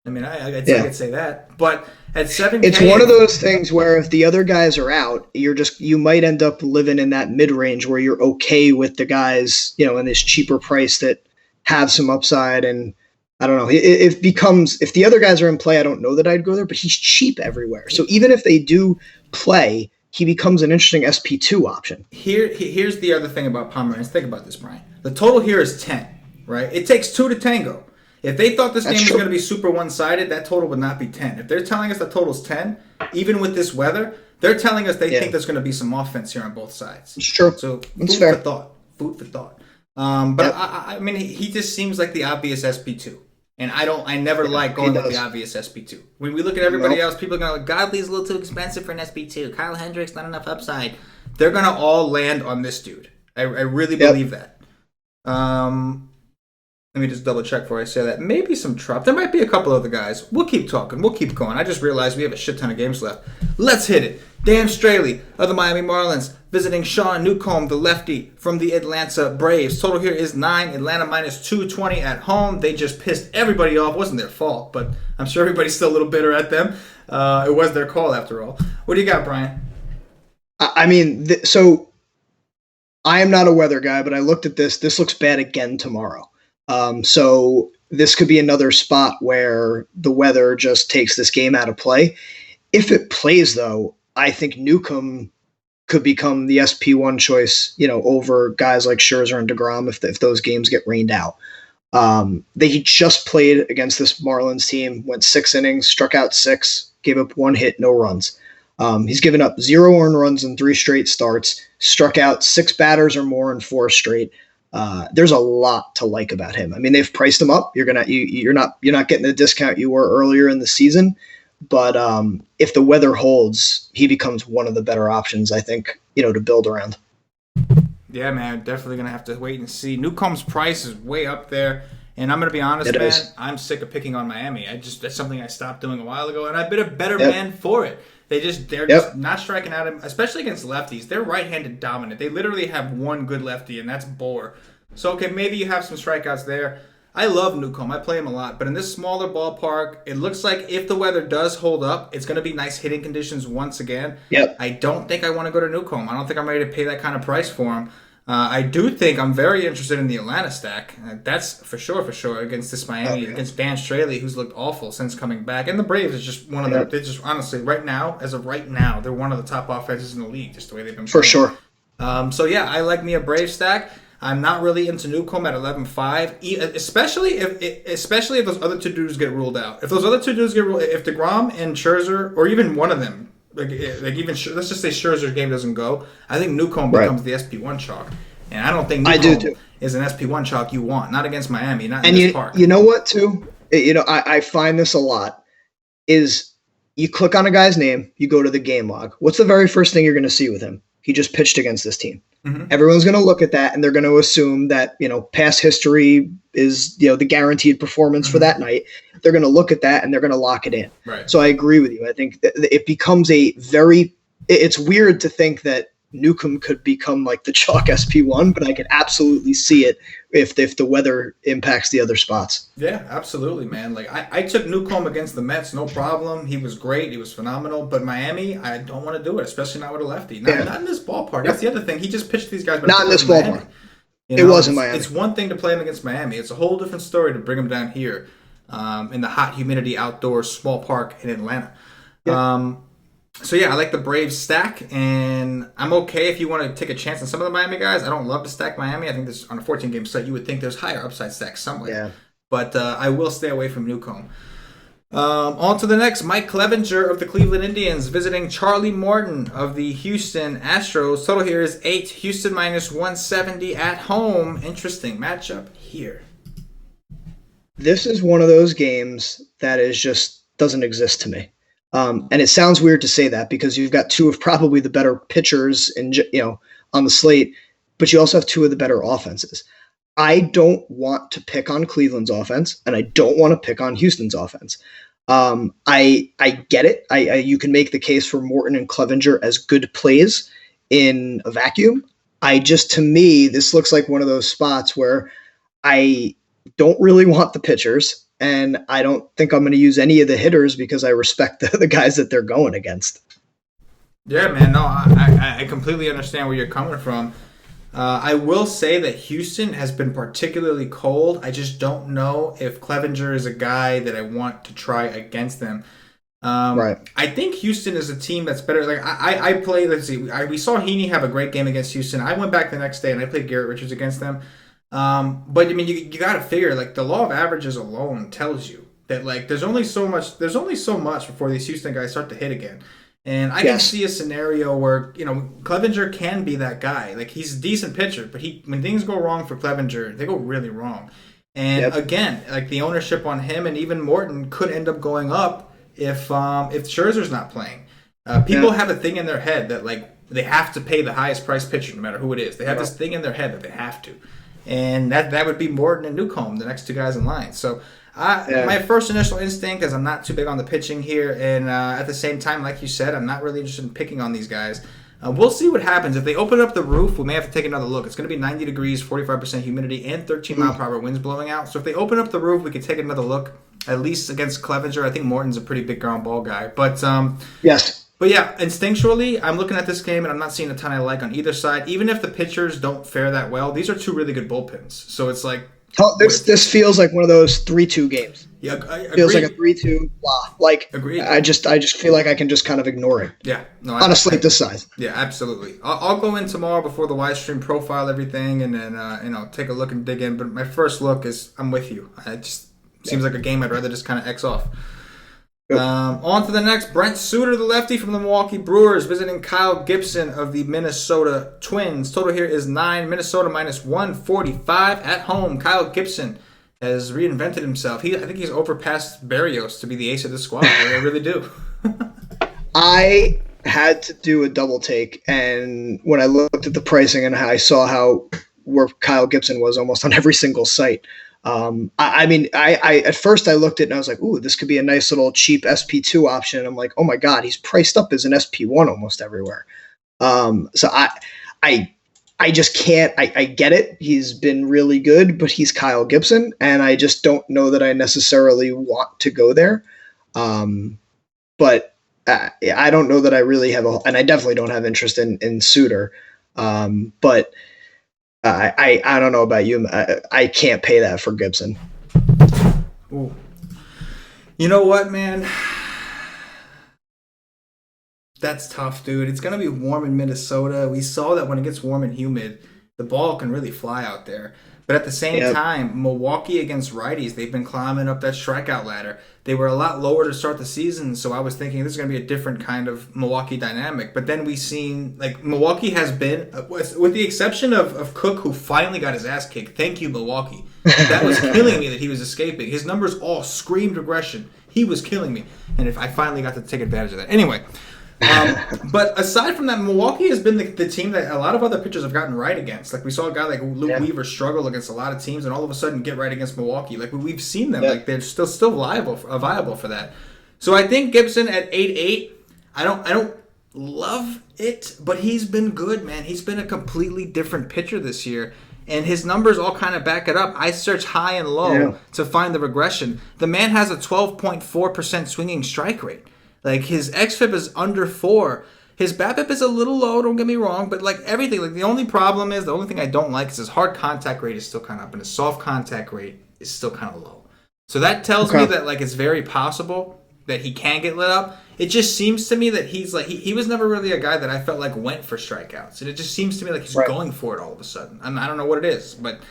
I mean, I could say that, but at 7K, it's one of those things where if the other guys are out, you might end up living in that mid range where you're okay with the guys, in this cheaper price that have some upside. And I don't know, if the other guys are in play, I don't know that I'd go there, but he's cheap everywhere. So even if they do play, he becomes an interesting SP2 option. Here's the other thing about Pomerance. Think about this, Brian. The total here is 10, right? It takes 2 to tango. If they thought this game was going to be super one-sided, that total would not be 10. If they're telling us the total's 10, even with this weather, they're telling us they think there's going to be some offense here on both sides. It's true. So it's fair. Food for thought. But I mean, he just seems like the obvious SP2. And I never like going with the obvious SP2. When we look at everybody else, people are going to go, Godley's a little too expensive for an SP2. Kyle Hendricks, not enough upside. They're going to all land on this dude. I really believe that. Let me just double check before I say that. Maybe some Trop. There might be a couple other guys. We'll keep talking. We'll keep going. I just realized we have a shit ton of games left. Let's hit it. Dan Straley of the Miami Marlins visiting Sean Newcombe, the lefty from the Atlanta Braves. Total here is 9. Atlanta minus 220 at home. They just pissed everybody off. It wasn't their fault, but I'm sure everybody's still a little bitter at them. It was their call after all. What do you got, Brian? I mean, so I am not a weather guy, but I looked at this. This looks bad again tomorrow. So this could be another spot where the weather just takes this game out of play. If it plays, though, I think Newcombe could become the SP1 choice, over guys like Scherzer and deGrom if those games get rained out. They just played against this Marlins team, went 6 innings, struck out 6, gave up 1 hit, no runs. He's given up 0 earned runs in 3 straight starts, struck out 6 batters or more in 4 straight. There's a lot to like about him. I mean, they've priced him up. You're not getting the discount you were earlier in the season, but if the weather holds, he becomes one of the better options, I think, to build around. Yeah, man, definitely gonna have to wait and see. Newcombe's price is way up there, and I'm gonna be honest, man. I'm sick of picking on Miami. That's something I stopped doing a while ago, and I've been a better man for it. They're just not striking out him, especially against lefties. They're right-handed dominant. They literally have one good lefty, and that's Bohr. So, okay, maybe you have some strikeouts there. I love Newcombe. I play him a lot. But in this smaller ballpark, it looks like if the weather does hold up, it's going to be nice hitting conditions once again. Yep. I don't think I want to go to Newcombe. I don't think I'm ready to pay that kind of price for him. I do think I'm very interested in the Atlanta stack. That's for sure against this Miami, against Dan Straley, who's looked awful since coming back. And the Braves is just one of the. They just honestly right now, they're one of the top offenses in the league, just the way they've been playing. For sure. So yeah, I like me a Brave stack. I'm not really into Newcombe at 11.5, especially if those other 2 dudes get ruled out. If those other 2 dudes get ruled, if deGrom and Scherzer, or even one of them. Like even let's just say Scherzer's game doesn't go. I think Newcombe becomes the SP1 chalk, and I don't think Newcombe is an SP1 chalk you want. Not against Miami, not in this park. You know what? Too, I find this a lot. Is you click on a guy's name, you go to the game log. What's the very first thing you're going to see with him? He just pitched against this team. Mm-hmm. Everyone's going to look at that, and they're going to assume that past history is the guaranteed performance for that night. They're going to look at that and they're going to lock it in. Right. So I agree with you. I think that it becomes it's weird to think that Newcombe could become like the chalk SP1, but I could absolutely see it if the weather impacts the other spots. Yeah, absolutely, man. Like I took Newcombe against the Mets, no problem. He was great. He was phenomenal. But Miami, I don't want to do it, especially not with a lefty. Not in this ballpark. That's the other thing. He just pitched these guys. But not in this ballpark. It wasn't Miami. It's one thing to play him against Miami. It's a whole different story to bring him down here in the hot humidity outdoors small park in Atlanta. Yeah. So yeah, I like the Braves stack, and I'm okay if you want to take a chance on some of the Miami guys. I don't love to stack Miami. I think this on a 14-game slate, you would think there's higher upside stacks somewhere. Yeah. But I will stay away from Newcombe. On to the next, Mike Clevenger of the Cleveland Indians visiting Charlie Morton of the Houston Astros. Total here is 8. Houston minus 170 at home. Interesting matchup here. This is one of those games that doesn't exist to me. And it sounds weird to say that because you've got 2 of probably the better pitchers on the slate. but you also have two of the better offenses. I don't want to pick on Cleveland's offense, and I don't want to pick on Houston's offense. I get it. You can make the case for Morton and Clevenger as good plays in a vacuum. To me, this looks like one of those spots where I don't really want the pitchers, and I don't think I'm going to use any of the hitters because I respect the guys that they're going against. Yeah, man. No, I completely understand where you're coming from. I will say that Houston has been particularly cold. I just don't know if Clevenger is a guy that I want to try against them. Right. I think Houston is a team that's better. Like I play. Let's see. We saw Heaney have a great game against Houston. I went back the next day and I played Garrett Richards against them. But I mean, you got to figure like the law of averages alone tells you that like there's only so much before these Houston guys start to hit again. And I can see a scenario where, Clevenger can be that guy. Like, he's a decent pitcher, but when things go wrong for Clevenger, they go really wrong. And again, like the ownership on him and even Morton could end up going up if Scherzer's not playing. People have a thing in their head that like they have to pay the highest priced pitcher no matter who it is. They have this thing in their head that they have to. And that would be Morton and Newcombe, the next two guys in line. So my first initial instinct is I'm not too big on the pitching here, and at the same time, like you said, I'm not really interested in picking on these guys. We'll see what happens. If they open up the roof, we may have to take another look. It's going to be 90 degrees, 45% humidity, and 13-mile-per-hour winds blowing out. So if they open up the roof, we could take another look, at least against Clevenger. I think Morton's a pretty big ground ball guy. But yes. But yeah, instinctually, I'm looking at this game, and I'm not seeing a ton I like on either side. Even if the pitchers don't fare that well, these are two really good bullpens. So it's like... This feels like one of those 3-2 games. Yeah, I feels like a 3-2 blah. Like agreed. I just feel like I can just kind of ignore it. Yeah, no, on a slate this size. Yeah, absolutely. I'll go in tomorrow before the live stream, profile everything, and then take a look and dig in. But my first look is I'm with you. It just seems like a game I'd rather just kind of X off. On to the next. Brent Souter, the lefty from the Milwaukee Brewers, visiting Kyle Gibson of the Minnesota Twins. Total here is 9. Minnesota minus 145 at home. Kyle Gibson has reinvented himself. I think he's overpassed Berrios to be the ace of the squad. I really do. I had to do a double take, and when I looked at the pricing and I saw where Kyle Gibson was almost on every single site. I at first I looked at it and I was like, ooh, this could be a nice little cheap SP2 option. And I'm like, oh my God, he's priced up as an SP1 almost everywhere. So I just can't, I get it. He's been really good, but he's Kyle Gibson, and I just don't know that I necessarily want to go there. But I don't know that I really have and I definitely don't have interest in Souter. But I don't know about you. I can't pay that for Gibson. Ooh. You know what, man? That's tough, dude. It's going to be warm in Minnesota. We saw that when it gets warm and humid, the ball can really fly out there. But at the same time, Milwaukee against righties, they've been climbing up that strikeout ladder. They were a lot lower to start the season, so I was thinking this is going to be a different kind of Milwaukee dynamic. But then we've seen, like, Milwaukee has been, with the exception of Cook, who finally got his ass kicked. Thank you, Milwaukee. That was killing me that he was escaping. His numbers all screamed aggression. He was killing me. And if I finally got to take advantage of that. Anyway. But aside from that, Milwaukee has been the team that a lot of other pitchers have gotten right against. Like we saw a guy like Luke Weaver struggle against a lot of teams, and all of a sudden get right against Milwaukee. Like we've seen them, like they're still viable for that. So I think Gibson at 8-8. I don't love it, but he's been good, man. He's been a completely different pitcher this year, and his numbers all kind of back it up. I search high and low to find the regression. The man has a 12.4% swinging strike rate. Like, his xFIP is under 4. His BABIP is a little low, don't get me wrong, but, like, everything. Like, the only thing I don't like is his hard contact rate is still kind of up, and his soft contact rate is still kind of low. So that tells me that, like, it's very possible that he can get lit up. It just seems to me that he's, like, he was never really a guy that I felt like went for strikeouts. And it just seems to me like he's going for it all of a sudden. I don't know what it is, but...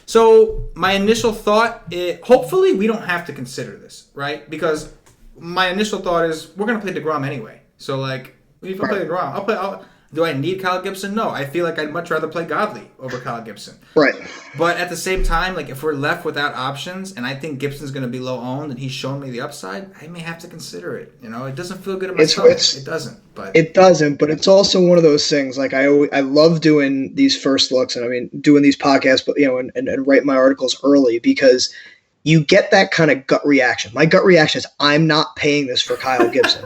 So, my initial thought, hopefully we don't have to consider this, right? Because... my initial thought is we're gonna play deGrom anyway. So like, if I play deGrom, Do I need Kyle Gibson? No. I feel like I'd much rather play Godley over Kyle Gibson. Right. But at the same time, like if we're left without options, and I think Gibson's going to be low owned, and he's shown me the upside, I may have to consider it. It doesn't feel good in my stomach. It doesn't. But it doesn't. But it's also one of those things. Like I love doing these first looks, and I mean doing these podcasts, but and write my articles early because you get that kind of gut reaction. My gut reaction is I'm not paying this for Kyle Gibson.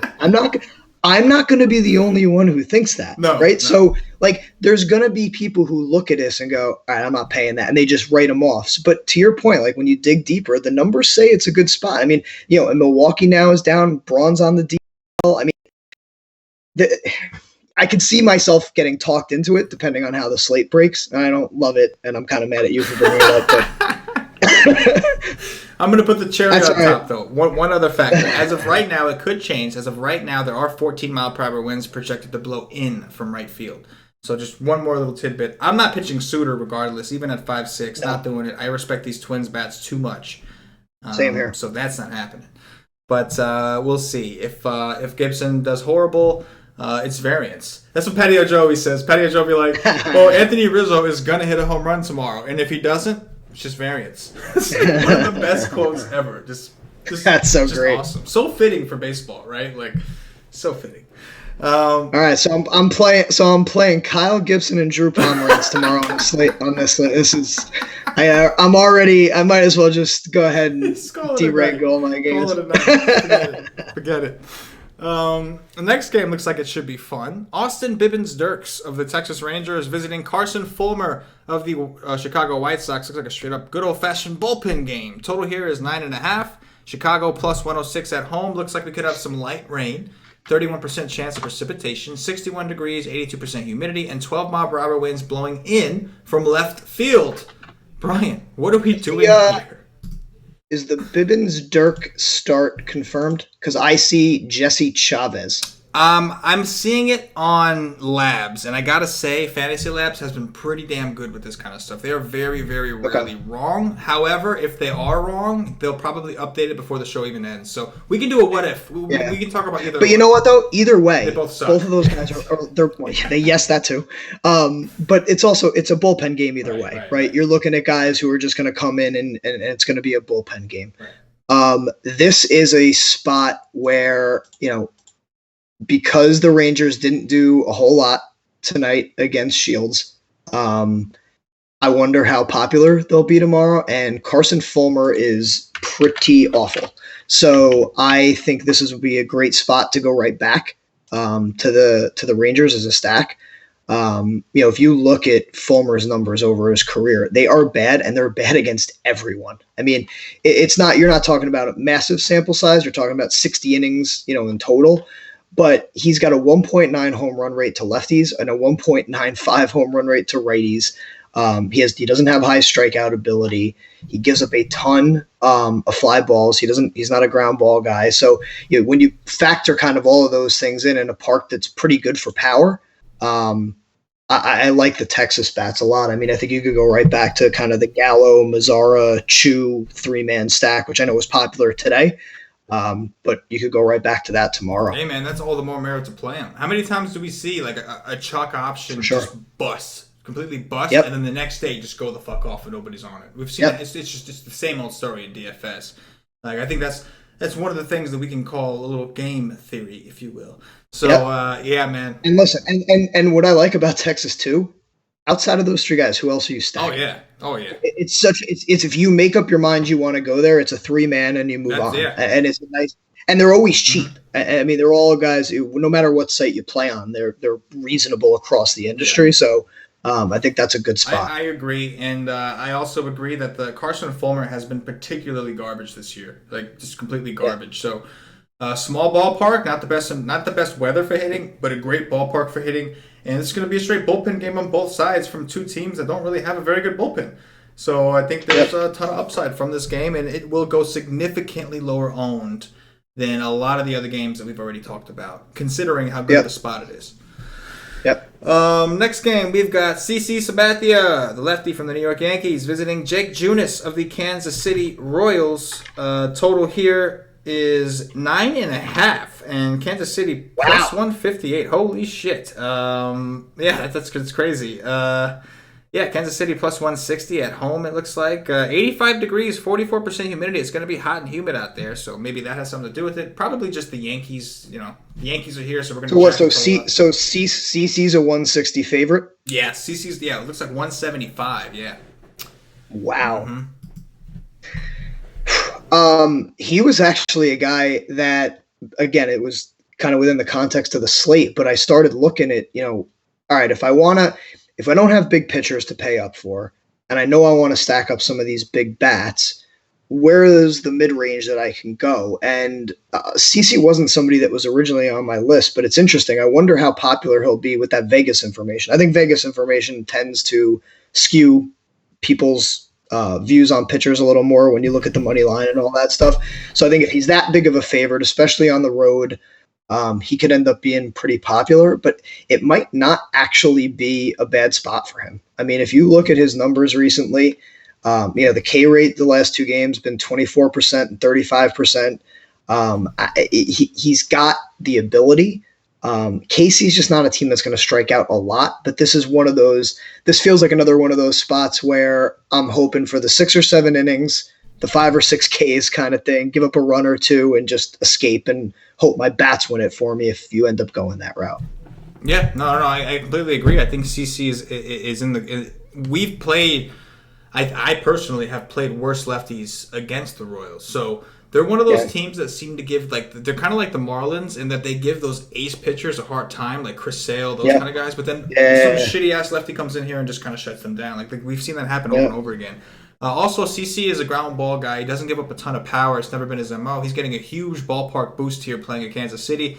I'm not going to be the only one who thinks that, right? No. So, like, there's going to be people who look at this and go, all right, I'm not paying that, and they just write them off. But to your point, like, when you dig deeper, the numbers say it's a good spot. I mean, and Milwaukee now is down, Braun's on the DL. I mean, I could see myself getting talked into it depending on how the slate breaks, and I don't love it, and I'm kind of mad at you for bringing it up, but I'm going to put the cherry on top, though. One other factor. As of right now, it could change. As of right now, there are 14-mile-per-hour winds projected to blow in from right field. So just one more little tidbit. I'm not pitching Souter regardless, even at 5'6". Not doing it. I respect these Twins bats too much. Same here. So that's not happening. But we'll see. If Gibson does horrible, it's variance. That's what Patio Joey says. Patio Joey will be like, well, Anthony Rizzo is going to hit a home run tomorrow. And if he doesn't, it's just variance. It's one of the best quotes ever. Just that's so just great. Awesome. So fitting for baseball, right? Like, so fitting. All right, so I'm playing Kyle Gibson and Drew Pomerance tomorrow on this slate. This is I might as well just go ahead and derank all my games. Forget it. The next game looks like it should be fun. Austin Bibbins-Dirks of the Texas Rangers visiting Carson Fullmer of the Chicago White Sox. Looks like a straight-up good old-fashioned bullpen game. Total here is 9.5. Chicago plus 106 at home. Looks like we could have some light rain. 31% chance of precipitation. 61 degrees, 82% humidity, and 12-mile-per-hour winds blowing in from left field. Brian, what are we doing here? Is the Bibbins-Dirk start confirmed? Because I see Jesse Chavez. I'm seeing it on Labs, and I gotta say, Fantasy Labs has been pretty damn good with this kind of stuff. They are very, very rarely wrong. However, if they are wrong, they'll probably update it before the show even ends. So we can do a what if. We can talk about either. But you know what though? Either way, they both suck. Both of those guys yes, that too. But it's a bullpen game either way, right? You're looking at guys who are just going to come in and it's going to be a bullpen game. Right. This is a spot where because the Rangers didn't do a whole lot tonight against Shields, I wonder how popular they'll be tomorrow. And Carson Fullmer is pretty awful. So I think this would be a great spot to go right back to the Rangers as a stack. If you look at Fulmer's numbers over his career, they are bad, and they're bad against everyone. I mean, you're not talking about a massive sample size. You're talking about 60 innings, in total. But he's got a 1.9 home run rate to lefties and a 1.95 home run rate to righties. He doesn't have high strikeout ability. He gives up a ton of fly balls. He's not a ground ball guy. So when you factor kind of all of those things in a park that's pretty good for power, I like the Texas bats a lot. I mean, I think you could go right back to kind of the Gallo, Mazzara, Chu 3-man stack, which I know was popular today. But you could go right back to that tomorrow. Hey, man, that's all the more merit to play him. How many times do we see like a chalk option just bust, completely bust, and then the next day just go the fuck off and nobody's on it? We've seen it. It's just the same old story in DFS. Like I think that's one of the things that we can call a little game theory, if you will. So man. And listen, and what I like about Texas too, outside of those three guys, who else are you stacking? Oh yeah. It's if you make up your mind you want to go there, it's a 3-man and you move on. Yeah. And it's nice, and they're always cheap. Mm-hmm. I mean, they're all guys who, no matter what site you play on, they're reasonable across the industry. Yeah. So I think that's a good spot. I agree, and I also agree that the Carson Fullmer has been particularly garbage this year, like just completely garbage. Yeah. So small ballpark, not the best weather for hitting, but a great ballpark for hitting. And it's going to be a straight bullpen game on both sides from two teams that don't really have a very good bullpen. So I think there's a ton of upside from this game, and it will go significantly lower owned than a lot of the other games that we've already talked about, considering how good the spot it is. Next game, we've got CC Sabathia, the lefty from the New York Yankees, visiting Jake Junis of the Kansas City Royals. Total here is 9.5, and Kansas City plus 158. Holy shit! That's crazy. Kansas City plus 160 at home. It looks like 85 degrees, 44% humidity. It's going to be hot and humid out there, so maybe that has something to do with it. Probably just the Yankees. The Yankees are here, so we're going to. So CC's a 160 favorite. Yeah, CC's. Yeah, it looks like 175. Yeah. Wow. Mm-hmm. He was actually a guy that, again, it was kind of within the context of the slate, but I started looking at, all right, if I don't have big pitchers to pay up for, and I know I want to stack up some of these big bats, where is the mid-range that I can go? And CC wasn't somebody that was originally on my list, but it's interesting. I wonder how popular he'll be with that Vegas information. I think Vegas information tends to skew people's views on pitchers a little more when you look at the money line and all that stuff. So I think if he's that big of a favorite, especially on the road, he could end up being pretty popular, but it might not actually be a bad spot for him. I mean, if you look at his numbers recently, the K rate the last two games been 24% and 35%. He's got the ability. Casey's just not a team that's going to strike out a lot, but this feels like another one of those spots where I'm hoping for the 6 or 7 innings, the 5 or 6 Ks kind of thing, give up a run or two and just escape and hope my bats win it for me if you end up going that route. Yeah, no, I completely agree. I think CC is in the. We've played. I personally have played worse lefties against the Royals, so they're one of those teams that seem to give they're kind of like the Marlins in that they give those ace pitchers a hard time, like Chris Sale, those kind of guys. But then some shitty ass lefty comes in here and just kind of shuts them down. Like we've seen that happen over and over again. Also, CC is a ground ball guy. He doesn't give up a ton of power. It's never been his MO. He's getting a huge ballpark boost here playing at Kansas City.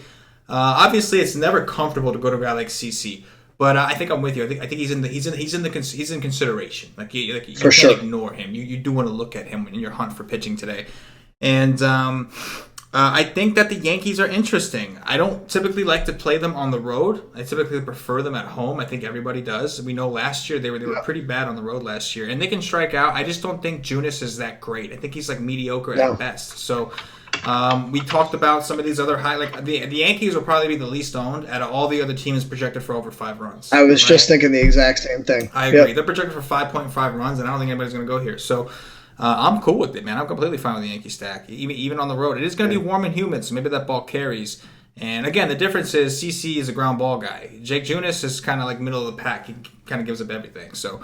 Obviously, it's never comfortable to go to a guy like CC, but I think I'm with you. I think he's in consideration. Like you can't ignore him. You do want to look at him in your hunt for pitching today. And I think that the Yankees are interesting. I don't typically like to play them on the road. I typically prefer them at home. I think everybody does. We know last year they were pretty bad on the road last year, and they can strike out. I just don't think Junis is that great. I think he's like mediocre at best. So we talked about some of these other the Yankees will probably be the least owned out of all the other teams projected for over 5 runs. I was just thinking the exact same thing. I agree. Yep. They're projected for 5.5 runs, and I don't think anybody's going to go here. So. I'm cool with it, man. I'm completely fine with the Yankee stack, even on the road. It is going to be warm and humid, so maybe that ball carries. And again, the difference is CC is a ground ball guy. Jake Junis is kind of like middle of the pack. He kind of gives up everything. So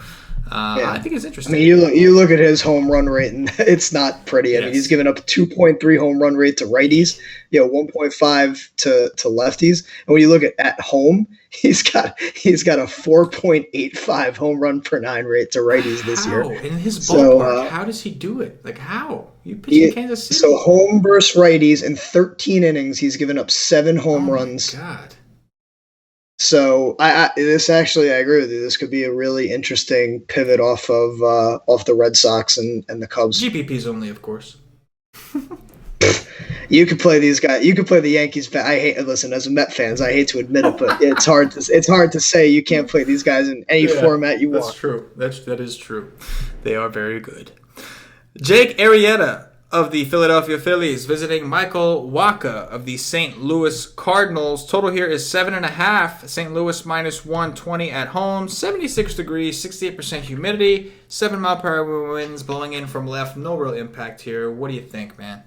I think it's interesting. I mean, you look at his home run rate, and it's not pretty. I mean, he's given up a 2.3 home run rate to righties, 1.5 to lefties. And when you look at home, he's got a 4.85 home run per 9 rate to righties this year. In his ballpark, how does he do it? Like how? You pitch in Kansas City. So home versus righties in 13 innings, he's given up 7 home runs. God. So I agree with you. This could be a really interesting pivot off the Red Sox and the Cubs. GPPs only, of course. You could play these guys. You could play the Yankees. Listen, as a Met fans, I hate to admit it, but it's hard to say you can't play these guys in any format you want. That's true. That is true. They are very good. Jake Arrieta of the Philadelphia Phillies visiting Michael Wacha of the St. Louis Cardinals. Total here is 7.5. St. Louis minus 120 at home. 76 degrees, 68% humidity, 7 mile per hour winds blowing in from left. No real impact here. What do you think, man?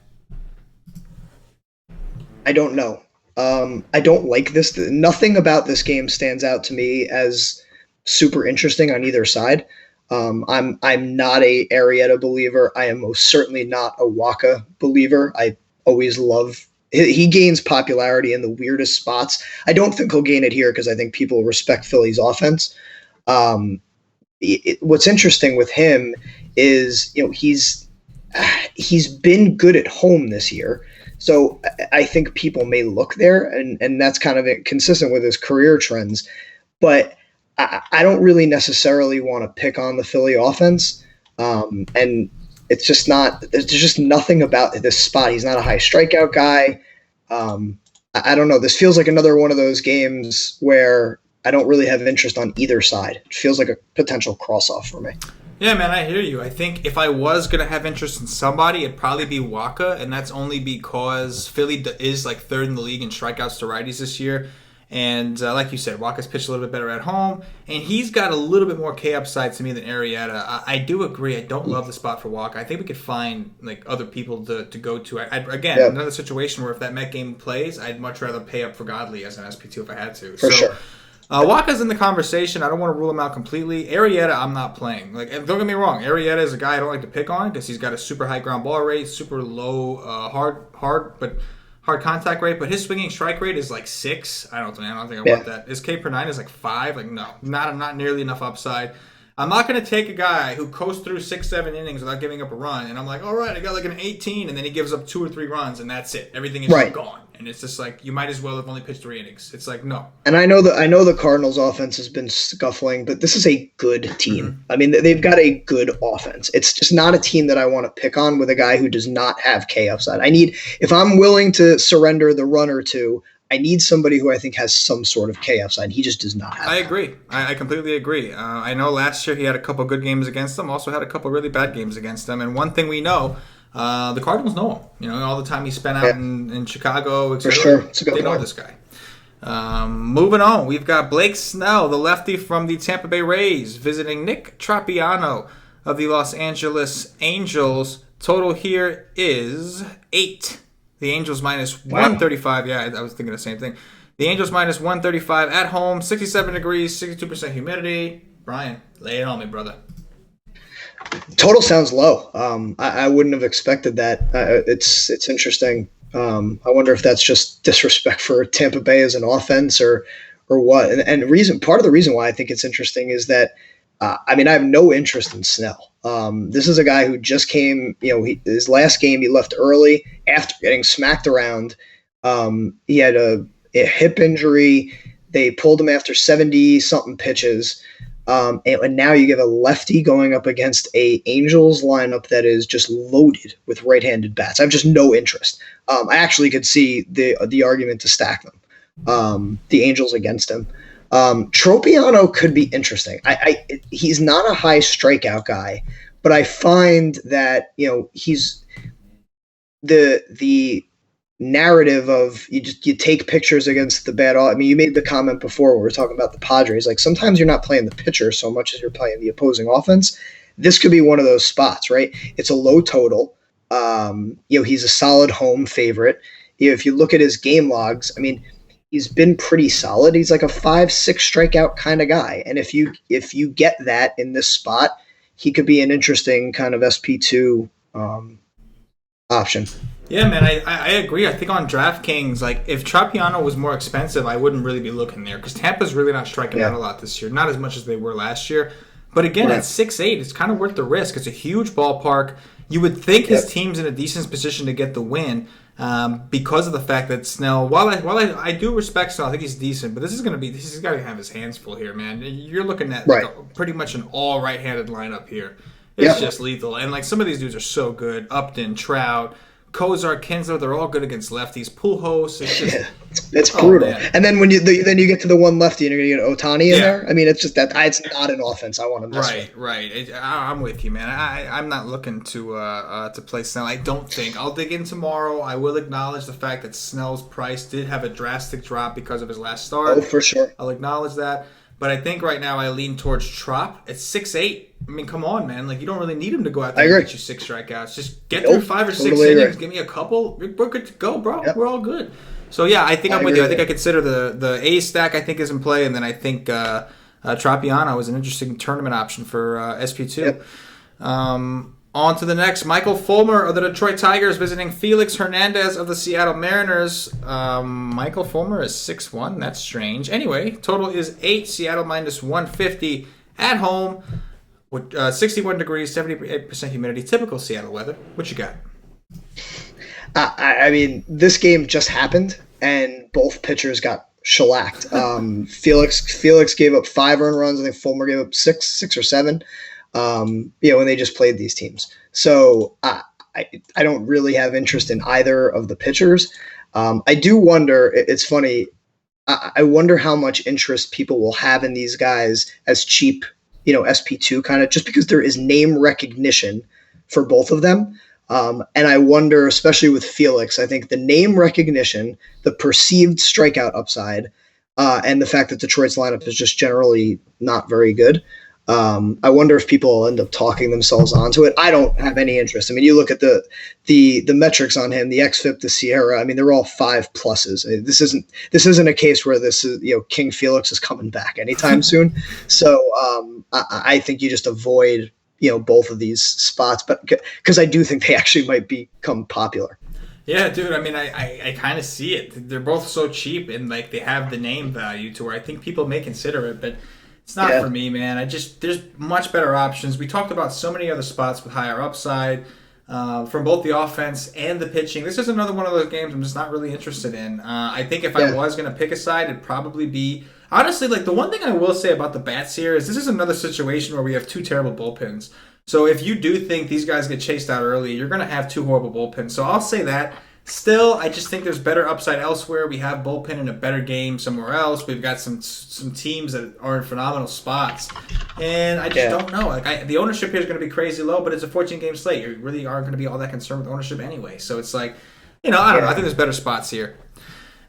I don't know. I don't like this. Nothing about this game stands out to me as super interesting on either side. I'm not a Arrieta believer. I am most certainly not a Wacha believer. I always love he gains popularity in the weirdest spots. I don't think he'll gain it here because I think people respect Philly's offense. What's interesting with him is he's been good at home this year. So I think people may look there, and that's kind of consistent with his career trends. But I don't really necessarily want to pick on the Philly offense. And it's just not – there's just nothing about this spot. He's not a high strikeout guy. I don't know. This feels like another one of those games where I don't really have interest on either side. It feels like a potential cross-off for me. Yeah, man, I hear you. I think if I was going to have interest in somebody, it'd probably be Wacha, and that's only because Philly is like third in the league in strikeouts to righties this year. And like you said, Wacha's pitched a little bit better at home, and he's got a little bit more K upside to me than Arrieta. I do agree. I don't love the spot for Wacha. I think we could find like other people to go to. Another situation where if that Met game plays, I'd much rather pay up for Godley as an SP2 if I had to. For sure. Wacha's in the conversation. I don't want to rule him out completely. Arrieta, I'm not playing. Like, don't get me wrong. Arrieta is a guy I don't like to pick on because he's got a super high ground ball rate, super low hard contact rate, but his swinging strike rate is like 6. I don't think I want that. His K per 9 is like 5. Like, no, not nearly enough upside. I'm not going to take a guy who coasts through 6-7 innings without giving up a run, and I'm like, all right, I got like an 18, and then he gives up 2 or 3 runs, and that's it. Everything is just gone. And it's just like, you might as well have only pitched 3 innings. It's like, no. And I know the Cardinals offense has been scuffling, but this is a good team. Mm-hmm. I mean, they've got a good offense. It's just not a team that I want to pick on with a guy who does not have K upside. If I'm willing to surrender the run or two, I need somebody who I think has some sort of K upside. He just does not have I agree. I completely agree. I know last year he had a couple good games against them, also had a couple really bad games against them. And one thing we know, the Cardinals know him. You know, all the time he spent out in Chicago, etc. For sure. It's a good they know this guy. Moving on, we've got Blake Snell, the lefty from the Tampa Bay Rays, visiting Nick Troiano of the Los Angeles Angels. Total here is 8. The Angels minus 135. Yeah, I was thinking the same thing. The Angels minus 135 at home, 67 degrees, 62% humidity. Brian, lay it on me, brother. Total sounds low. I wouldn't have expected that. It's interesting. I wonder if that's just disrespect for Tampa Bay as an offense or what. And part of the reason why I think it's interesting is that I have no interest in Snell. This is a guy who just came, his last game he left early after getting smacked around. He had a hip injury. They pulled him after 70-something pitches. And now you get a lefty going up against a Angels lineup that is just loaded with right-handed bats. I have just no interest. I actually could see the argument to stack them, the Angels against him. Troiano could be interesting. He's not a high strikeout guy, but I find that he's the narrative of you take pictures against the bad. I mean, you made the comment before when we were talking about the Padres. Like sometimes you're not playing the pitcher so much as you're playing the opposing offense. This could be one of those spots, right? It's a low total. He's a solid home favorite. If you look at his game logs, I mean, he's been pretty solid. He's like a 5-6 strikeout kind of guy. And if you get that in this spot, he could be an interesting kind of SP2 option. Yeah, man, I agree. I think on DraftKings, like if Troiano was more expensive, I wouldn't really be looking there because Tampa's really not striking out a lot this year. Not as much as they were last year. But again, at 6'8", it's kind of worth the risk. It's a huge ballpark. You would think his team's in a decent position to get the win. Because of the fact that Snell, while I do respect Snell, I think he's decent, but he's got to have his hands full here, man. You're looking at pretty much an all right-handed lineup here. It's just lethal, and like some of these dudes are so good. Upton, Trout, Kozar, Kinsler, they're all good against lefties. Pujols, it's brutal. And then when you get to the one lefty and you're going to get Ohtani in there. I mean, it's just that it's not an offense I want to mess with. Right. I'm with you, man. I'm not looking to play Snell. I don't think. I'll dig in tomorrow. I will acknowledge the fact that Snell's price did have a drastic drop because of his last start. Oh, for sure. I'll acknowledge that. But I think right now I lean towards Trop at 6'8". I mean, come on, man. Like, you don't really need him to go out there and get you 6 strikeouts. Just get through 5 or 6 innings. Give me a couple. We're good to go, bro. Yep. We're all good. So, yeah, I think I'm with you. I think I consider the A stack, I think, is in play. And then I think Troiano is an interesting tournament option for SP2. Yep. On to the next. Michael Fullmer of the Detroit Tigers visiting Felix Hernandez of the Seattle Mariners. Michael Fullmer is 6'1". That's strange. Anyway, total is 8. Seattle minus 150 at home with 61 degrees, 78% humidity. Typical Seattle weather. What you got? I mean, this game just happened, and both pitchers got shellacked. Felix gave up 5 earned runs. I think Fullmer gave up 6 or 7. When they just played these teams. So I don't really have interest in either of the pitchers. I do wonder, it's funny, I wonder how much interest people will have in these guys as cheap SP2 kind of, just because there is name recognition for both of them. And I wonder, especially with Felix, I think the name recognition, the perceived strikeout upside, and the fact that Detroit's lineup is just generally not very good. I wonder if people will end up talking themselves onto it. I don't have any interest. I mean, you look at the metrics on him, the xFIP, the Sierra. I mean, they're all 5+. I mean, this isn't a case where this is King Felix is coming back anytime soon. So I think you just avoid both of these spots, but because I do think they actually might become popular. Yeah, dude. I mean, I kind of see it. They're both so cheap, and like they have the name value to where I think people may consider it, but it's not for me, man. There's much better options. We talked about so many other spots with higher upside from both the offense and the pitching. This is another one of those games I'm just not really interested in. I think if I was going to pick a side, it'd probably be honestly like the one thing I will say about the bats here is this is another situation where we have two terrible bullpens. So if you do think these guys get chased out early, you're going to have two horrible bullpens. So I'll say that. Still, I just think there's better upside elsewhere. We have bullpen in a better game somewhere else. We've got some teams that are in phenomenal spots. And I just don't know. Like the ownership here is going to be crazy low, but it's a 14-game slate. You really aren't going to be all that concerned with ownership anyway. So it's like, I don't know. I think there's better spots here.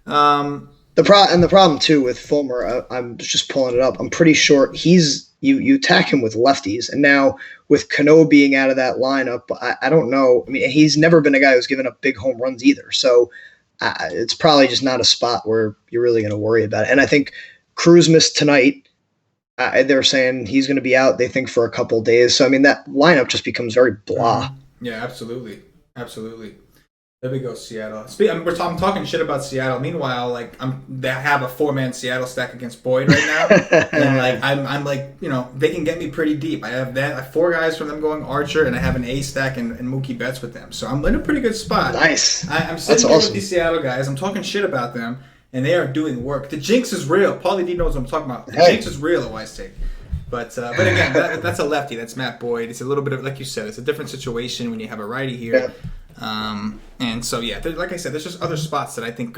The problem too with Fullmer, I'm just pulling it up. I'm pretty sure you attack him with lefties, and now with Cano being out of that lineup, I don't know. I mean, he's never been a guy who's given up big home runs either, so it's probably just not a spot where you're really going to worry about it. And I think Cruz missed tonight. They're saying he's going to be out, they think, for a couple of days. So I mean, that lineup just becomes very blah. Yeah, absolutely. There we go, Seattle. I'm talking shit about Seattle. Meanwhile, they have a 4-man Seattle stack against Boyd right now, and I'm like, they can get me pretty deep. I have 4 guys from them going Archer, and I have an A stack and Mookie Betts with them, so I'm in a pretty good spot. Nice. I'm sitting here with these Seattle guys. I'm talking shit about them, and they are doing work. The jinx is real. Paulie D knows what I'm talking about. The jinx is real at Wise Take. But again, that's a lefty. That's Matt Boyd. It's a little bit of, like you said, it's a different situation when you have a righty here. Yeah. And so, like I said, there's just other spots that I think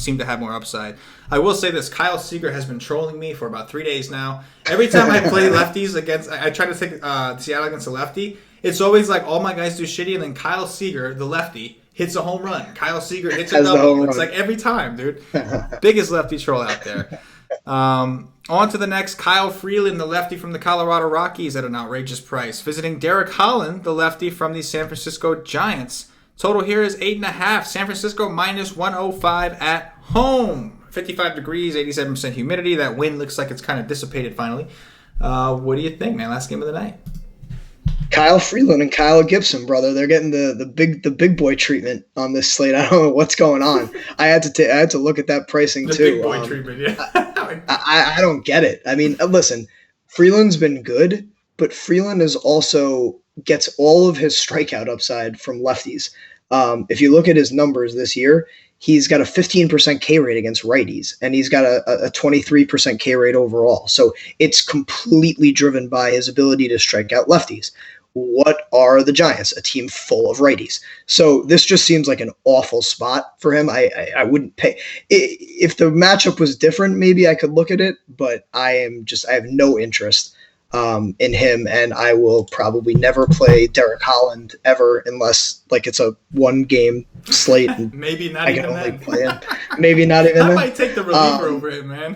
seem to have more upside. I will say this. Kyle Seager has been trolling me for about 3 days now. Every time I play lefties I try to take Seattle against a lefty, it's always like all my guys do shitty, and then Kyle Seager, the lefty, hits a home run. Kyle Seager hits a double. It's like every time, dude. Biggest lefty troll out there. On to the next, Kyle Freeland, the lefty from the Colorado Rockies at an outrageous price. Visiting Derek Holland, the lefty from the San Francisco Giants. Total here is 8.5. San Francisco minus 105 at home. 55 degrees, 87% humidity. That wind looks like it's kind of dissipated finally. What do you think, man? Last game of the night. Kyle Freeland and Kyle Gibson, brother. They're getting the big boy treatment on this slate. I don't know what's going on. I had to look at that pricing the too. Big boy treatment, yeah. I don't get it. I mean, listen, Freeland's been good, but Freeland is also gets all of his strikeout upside from lefties. If you look at his numbers this year, he's got a 15% K rate against righties, and he's got a 23% K rate overall. So it's completely driven by his ability to strike out lefties. What are the Giants? A team full of righties. So this just seems like an awful spot for him. I wouldn't pay. If the matchup was different, maybe I could look at it, but I have no interest in him, and I will probably never play Derek Holland ever unless it's a 1-game slate. And maybe not I even can only that. play him. Maybe not even. I might take the reliever over him, man.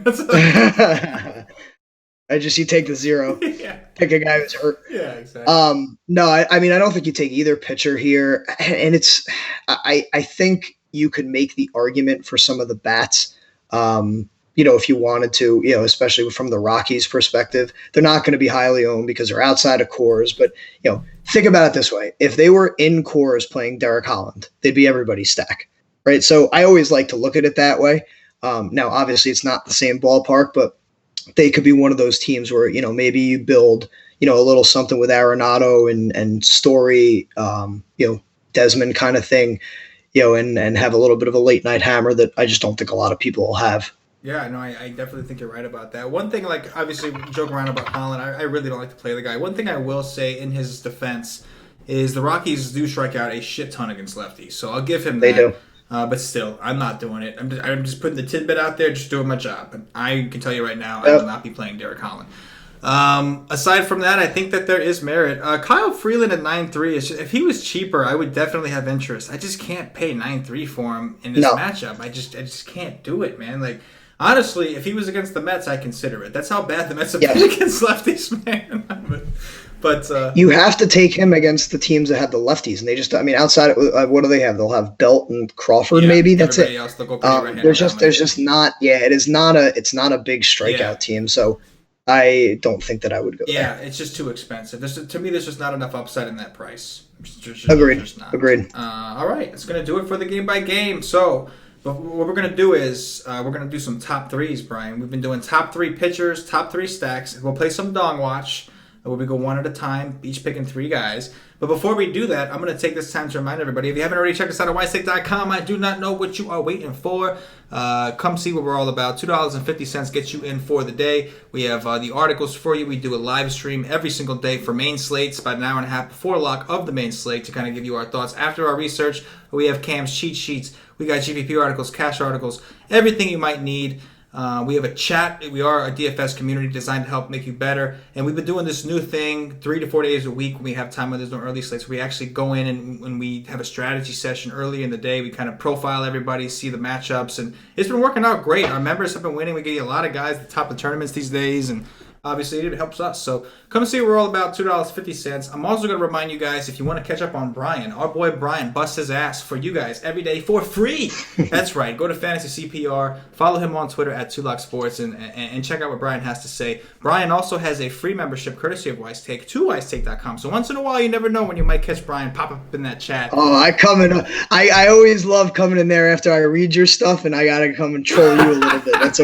You take the 0. Yeah. Pick a guy who's hurt. Yeah, exactly. No, I mean, I don't think you take either pitcher here, and I think you could make the argument for some of the bats. If you wanted to, especially from the Rockies' perspective, they're not going to be highly owned because they're outside of cores. But, think about it this way. If they were in cores playing Derek Holland, they'd be everybody's stack, right? So I always like to look at it that way. Now, obviously, it's not the same ballpark, but they could be one of those teams where, maybe you build, a little something with Arenado and Story, Desmond kind of thing, and have a little bit of a late night hammer that I just don't think a lot of people will have. Yeah, no, I definitely think you're right about that. One thing, obviously, joke around about Holland, I really don't like to play the guy. One thing I will say in his defense is the Rockies do strike out a shit ton against lefties, so I'll give him that. They do. But still, I'm not doing it. I'm just putting the tidbit out there, just doing my job. And I can tell you right now, I will not be playing Derek Holland. Aside from that, I think that there is merit. Kyle Freeland at 9.3 if he was cheaper, I would definitely have interest. I just can't pay 9.3 for him in this matchup. I just can't do it, man. Like, honestly, if he was against the Mets, I consider it. That's how bad the Mets have been against lefties, man. But you have to take him against the teams that have the lefties, and they just, I mean, outside of, what do they have? They'll have Belt and Crawford, maybe. That's it. Else, go there's just not. Yeah, it's not a big strikeout team. So I don't think that I would go. Yeah, there. It's just too expensive. To me, there's just not enough upside in that price. Agreed. All right, it's gonna do it for the game by game. So. But what we're going to do is we're going to do some top threes, Brian. We've been doing top 3 pitchers, top 3 stacks. We'll play some Dong Watch where we go one at a time, each picking 3 guys. But before we do that, I'm going to take this time to remind everybody, if you haven't already checked us out at wisestake.com, I do not know what you are waiting for. Come see what we're all about. $2.50 gets you in for the day. We have the articles for you. We do a live stream every single day for main slates, about an hour and a half before lock of the main slate to kind of give you our thoughts after our research. We have Cam's cheat sheets. We got GPP articles, cash articles, everything you might need. We have a chat. We are a DFS community designed to help make you better. And we've been doing this new thing 3 to 4 days a week when we have time when there's no early slates. We actually go in and when we have a strategy session early in the day, we kind of profile everybody, see the matchups. And it's been working out great. Our members have been winning. We get you a lot of guys at the top of the tournaments these days. And obviously, it helps us. So come see what we're all about, $2.50. I'm also going to remind you guys, if you want to catch up on Brian, our boy Brian busts his ass for you guys every day for free. That's right. Go to Fantasy CPR. Follow him on Twitter at Tulloch Sports and check out what Brian has to say. Brian also has a free membership courtesy of Wisestake to wisestake.com. So once in a while, you never know when you might catch Brian pop up in that chat. Oh, I come in. I always love coming in there after I read your stuff, and I got to come and troll you a little bit. That's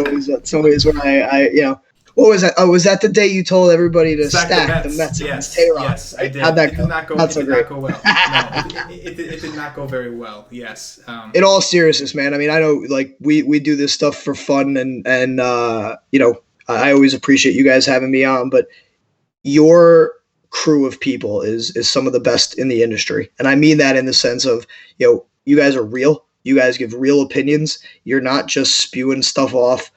always when I What was that? Oh, was that the day you told everybody to stack the Mets against Tay-Rock? Yes, I did. How'd that go? Did not go well. No, it did not go very well. Yes. In all seriousness, man. I mean, I know like we do this stuff for fun, and I always appreciate you guys having me on, but your crew of people is some of the best in the industry, and I mean that in the sense of you guys are real. You guys give real opinions. You're not just spewing stuff off.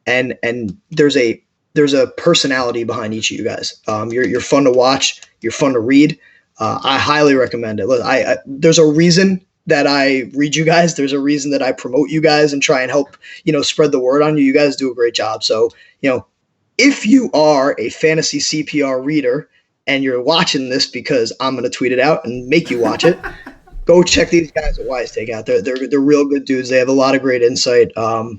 And there's a personality behind each of you guys. You're fun to watch. You're fun to read. I highly recommend it. Look, there's a reason that I read you guys. There's a reason that I promote you guys and try and help spread the word on you. You guys do a great job. So if you are a fantasy CPR reader and you're watching this because I'm going to tweet it out and make you watch it. Go check these guys at Wisestake out. They're real good dudes. They have a lot of great insight.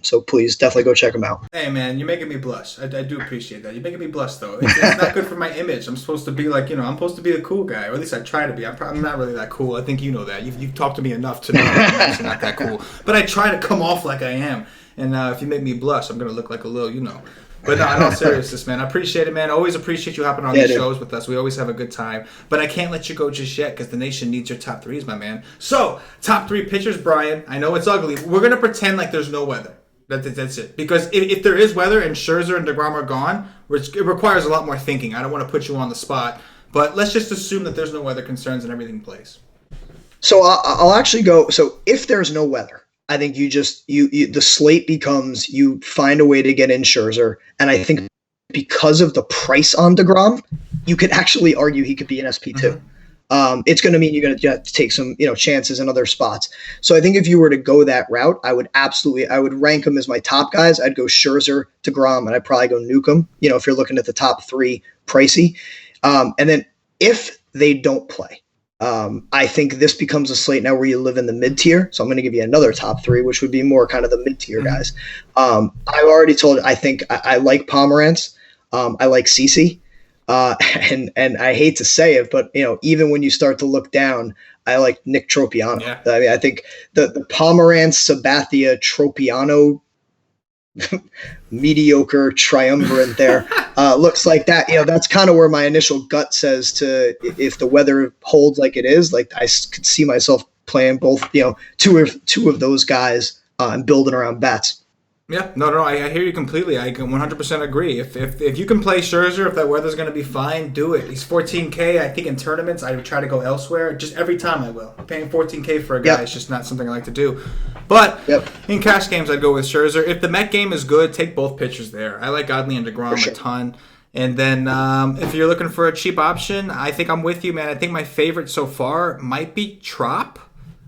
So please definitely go check them out. Hey man, you're making me blush. I do appreciate that. You're making me blush though. It's not good for my image. I'm supposed to be like I'm supposed to be the cool guy, or at least I try to be. I'm not really that cool. I think you know that. You've talked to me enough to know I'm actually not that cool. But I try to come off like I am. And if you make me blush, I'm gonna look like a little But no, in all seriousness, man, I appreciate it, man. I always appreciate you hopping on these shows with us. We always have a good time. But I can't let you go just yet because the nation needs your top threes, my man. So, top 3 pitchers, Brian. I know it's ugly. We're going to pretend like there's no weather. That's it. Because if there is weather and Scherzer and deGrom are gone, it requires a lot more thinking. I don't want to put you on the spot. But let's just assume that there's no weather concerns and everything plays. So I'll actually go. So if there's no weather, I think you the slate becomes you find a way to get in Scherzer, and I think because of the price on deGrom, you could actually argue he could be an SP2. Mm-hmm. It's going to mean you're going to take some chances in other spots. So I think if you were to go that route, I would rank them as my top guys. I'd go Scherzer, deGrom, and I'd probably go Newcombe. If you're looking at the top 3 pricey, and then if they don't play. I think this becomes a slate now where you live in the mid-tier. So I'm going to give you another top 3, which would be more kind of the mid-tier guys. I've already told you, I think I like Pomerance. I like CC. And I hate to say it, but even when you start to look down, I like Nick Troiano. Yeah. I mean, I think the Pomerance, Sabathia, Troiano mediocre triumvirate there looks like that. That's kind of where my initial gut says to if the weather holds like it is, like I could see myself playing both, two of those guys and building around bats. Yeah, no, I hear you completely. I can 100% agree. If you can play Scherzer, if that weather's going to be fine, do it. He's $14K. I think in tournaments, I would try to go elsewhere. Just every time I will. Paying $14K for a guy is just not something I like to do. But in cash games, I'd go with Scherzer. If the Met game is good, take both pitchers there. I like Godley and deGrom a ton. And then if you're looking for a cheap option, I think I'm with you, man. I think my favorite so far might be Trop.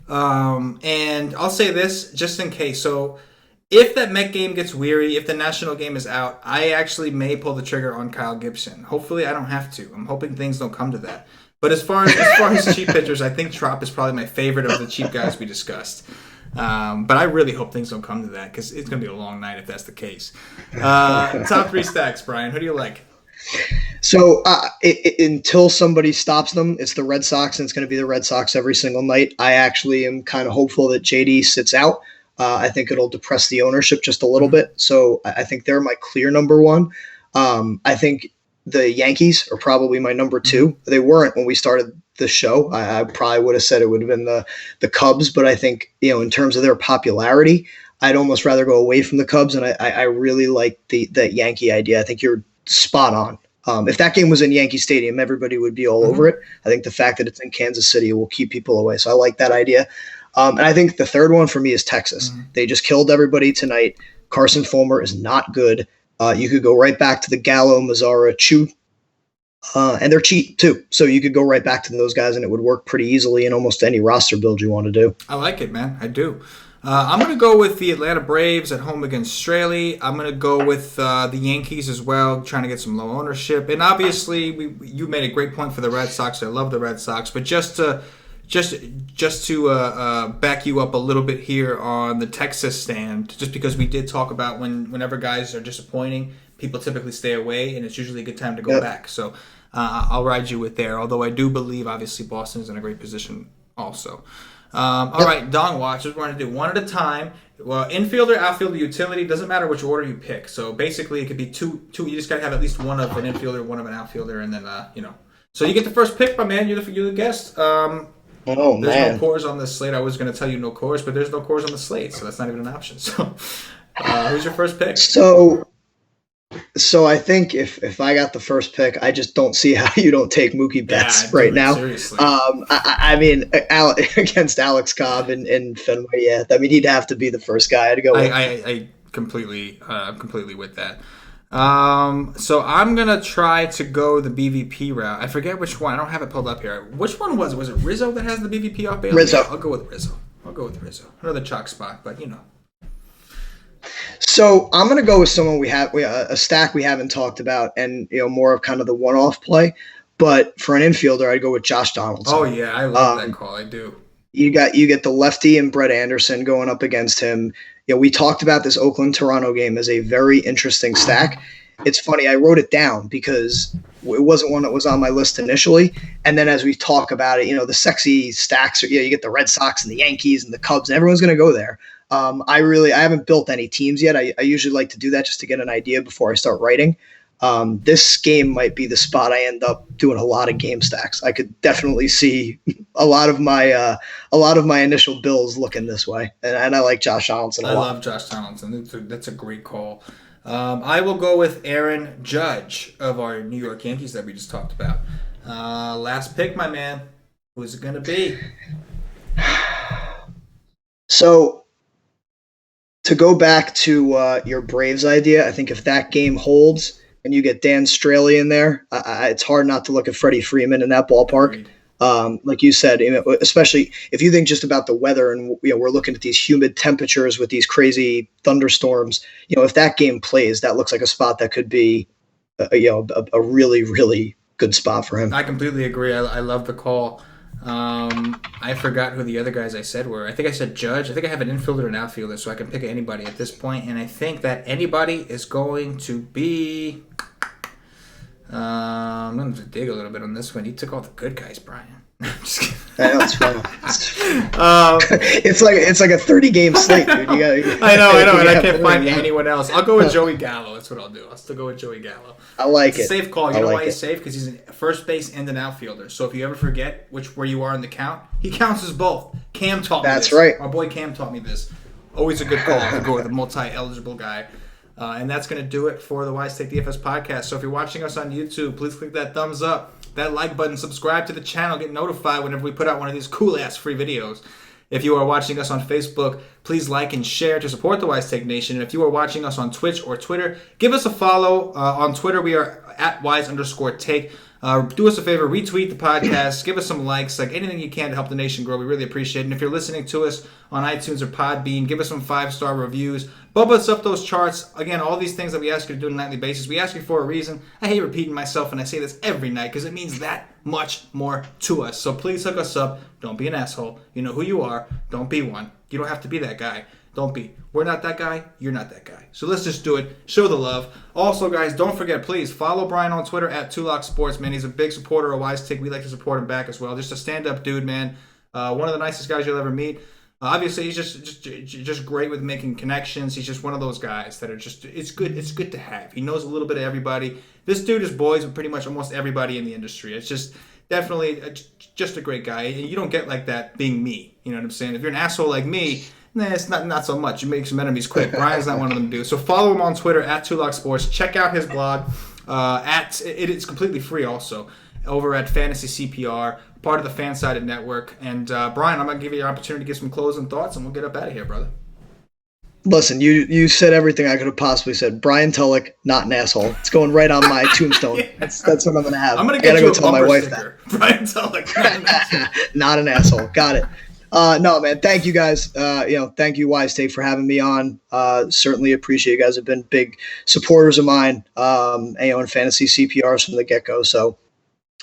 And I'll say this just in case. So if that Met game gets weary, if the national game is out, I actually may pull the trigger on Kyle Gibson. Hopefully I don't have to. I'm hoping things don't come to that. But as far as cheap pitchers, I think Trop is probably my favorite of the cheap guys we discussed. But I really hope things don't come to that because it's going to be a long night if that's the case. Top 3 stacks, Brian. Who do you like? So until somebody stops them, it's the Red Sox, and it's going to be the Red Sox every single night. I actually am kind of hopeful that JD sits out. I think it'll depress the ownership just a little bit. So I think they're my clear number one. I think the Yankees are probably my number 2. They weren't when we started the show. I probably would have said it would have been the Cubs, but I think, in terms of their popularity, I'd almost rather go away from the Cubs, and I really like that Yankee idea. I think you're spot on. If that game was in Yankee Stadium, everybody would be all over it. I think the fact that it's in Kansas City will keep people away. So I like that idea. And I think the third one for me is Texas. They just killed everybody tonight. Carson Fullmer is not good. You could go right back to the Gallo, Mazzara, Chu, and they're cheap too. So you could go right back to those guys, and it would work pretty easily in almost any roster build you want to do. I like it, man. I do. I'm going to go with the Atlanta Braves at home against Straley. I'm going to go with the Yankees as well, trying to get some low ownership. And obviously, you made a great point for the Red Sox. I love the Red Sox. But just to back you up a little bit here on the Texas stand, just because we did talk about whenever guys are disappointing, people typically stay away, and it's usually a good time to go back. So I'll ride you with there, although I do believe, obviously, Boston's in a great position also. All right, Don Watch, what we're going to do one at a time. Well, infielder, outfielder, utility, doesn't matter which order you pick. So basically, it could be two. You just got to have at least one of an infielder, one of an outfielder, and then, So you get the first pick, my man. You're the guest. There's no cores on the slate. I was going to tell you no cores, but there's no cores on the slate, so that's not even an option. So who's your first pick? So I think if I got the first pick, I just don't see how you don't take Mookie Betts right now. Seriously. I mean, against Alex Cobb and Fenway, he'd have to be the first guy to go. I'm completely with that. So I'm gonna try to go the BVP route. I forget which one. I don't have it pulled up here. Which one was it? Was it Rizzo that has the BVP off Bailey? Rizzo. I'll go with Rizzo. Another chalk spot, but So I'm going to go with someone we have a stack we haven't talked about, and more of kind of the one-off play. But for an infielder, I'd go with Josh Donaldson. Oh yeah, I love that call. I do. You get the lefty and Brett Anderson going up against him. We talked about this Oakland-Toronto game as a very interesting stack. It's funny, I wrote it down because it wasn't one that was on my list initially. And then as we talk about it, the sexy stacks, you get the Red Sox and the Yankees and the Cubs, and everyone's going to go there. I haven't built any teams yet. I usually like to do that just to get an idea before I start writing. This game might be the spot I end up doing a lot of game stacks. I could definitely see a lot of my initial bills looking this way, and I like Josh Donaldson a lot. I love Josh Donaldson. That's a great call. I will go with Aaron Judge of our New York Yankees that we just talked about. Last pick, my man. Who's it going to be? So, to go back to your Braves idea, I think if that game holds and you get Dan Straley in there, it's hard not to look at Freddie Freeman in that ballpark. Like you said, especially if you think just about the weather and we're looking at these humid temperatures with these crazy thunderstorms. If that game plays, that looks like a spot that could be a really, really good spot for him. I completely agree. I love the call. I forgot who the other guys I said were. I think I said Judge. I think I have an infielder and outfielder, so I can pick anybody at this point. And I think that anybody is going to be. I'm going to dig a little bit on this one. You took all the good guys, Brian. I'm just kidding. I know, it's fun. It's like a 30-game slate, dude. I know, and I can't find anyone else. I'll go with Joey Gallo. That's what I'll do. I'll still go with Joey Gallo. I like it. It's a safe call. You know why he's safe? Because he's a first base and an outfielder. So if you ever forget where you are in the count, he counts as both. Cam taught me this. That's right. My boy Cam taught me this. Always a good call to go with a multi-eligible guy. And that's going to do it for the Wise Take DFS podcast. So if you're watching us on YouTube, please click that thumbs up, that like button, subscribe to the channel, get notified whenever we put out one of these cool-ass free videos. If you are watching us on Facebook, please like and share to support the Wise Take Nation. And if you are watching us on Twitch or Twitter, give us a follow. On Twitter, we are at @wise_take. Do us a favor, retweet the podcast, give us some likes, like anything you can to help the nation grow. We really appreciate it. And if you're listening to us on iTunes or Podbean, give us some 5-star reviews. Bump us up those charts. Again, all these things that we ask you to do on a nightly basis, we ask you for a reason. I hate repeating myself, and I say this every night because it means that much more to us. So please hook us up. Don't be an asshole. You know who you are. Don't be one. You don't have to be that guy. Don't be. We're not that guy. You're not that guy. So let's just do it. Show the love. Also, guys, don't forget, please follow Brian on Twitter at Tulloch Sports, man. He's a big supporter of Wise Take. We like to support him back as well. Just a stand-up dude, man. One of the nicest guys you'll ever meet. Obviously, he's just great with making connections. He's just one of those guys that are just, it's good to have. He knows a little bit of everybody. This dude is boys with pretty much almost everybody in the industry. It's just definitely just a great guy. And you don't get like that being me. You know what I'm saying? If you're an asshole like me, it's not so much. You make some enemies quick. Brian's not one of them to do. So follow him on Twitter at Tulloch Sports. Check out his blog. It's completely free also over at Fantasy CPR, part of the Fansided Network. And Brian, I'm going to give you the opportunity to give some closing thoughts, and we'll get up out of here, brother. Listen, you said everything I could have possibly said. Brian Tulloch, not an asshole. It's going right on my tombstone. Yeah. That's what I'm going to have. I'm going to get you a tell my wife sticker. That. Brian Tulloch, not an asshole. Got it. No, man. Thank you guys. Thank you, Wise Take, for having me on. Certainly appreciate you guys have been big supporters of mine. In fantasy CPRs from the get-go. So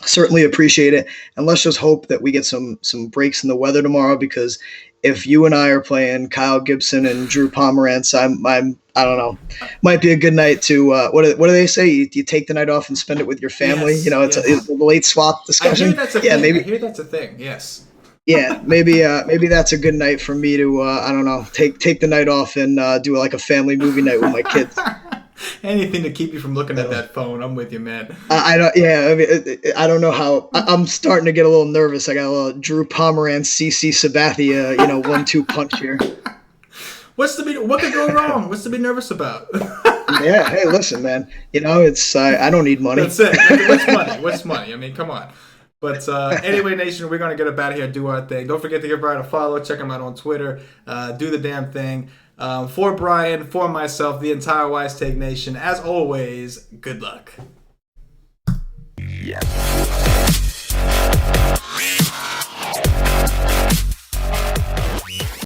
certainly appreciate it. And let's just hope that we get some breaks in the weather tomorrow, because if you and I are playing Kyle Gibson and Drew Pomerance, I don't know, might be a good night to what do they say? You take the night off and spend it with your family. Yes, it's a late swap discussion. I hear that's a thing. Maybe I hear that's a thing. Yes. Yeah, maybe that's a good night for me to I don't know, take the night off and do like a family movie night with my kids. Anything to keep you from looking at that phone. I'm with you, man. I don't know how. I'm starting to get a little nervous. I got a little Drew Pomerance, CC Sabathia, 1-2 punch here. What could go wrong? What's to be nervous about? Yeah. Hey, listen, man. It's I don't need money. That's it. What's money? I mean, come on. But anyway, Nation, we're going to get up out of here, do our thing. Don't forget to give Brian a follow. Check him out on Twitter. Do the damn thing. For Brian, for myself, the entire Wise Take Nation, as always, good luck. Yeah.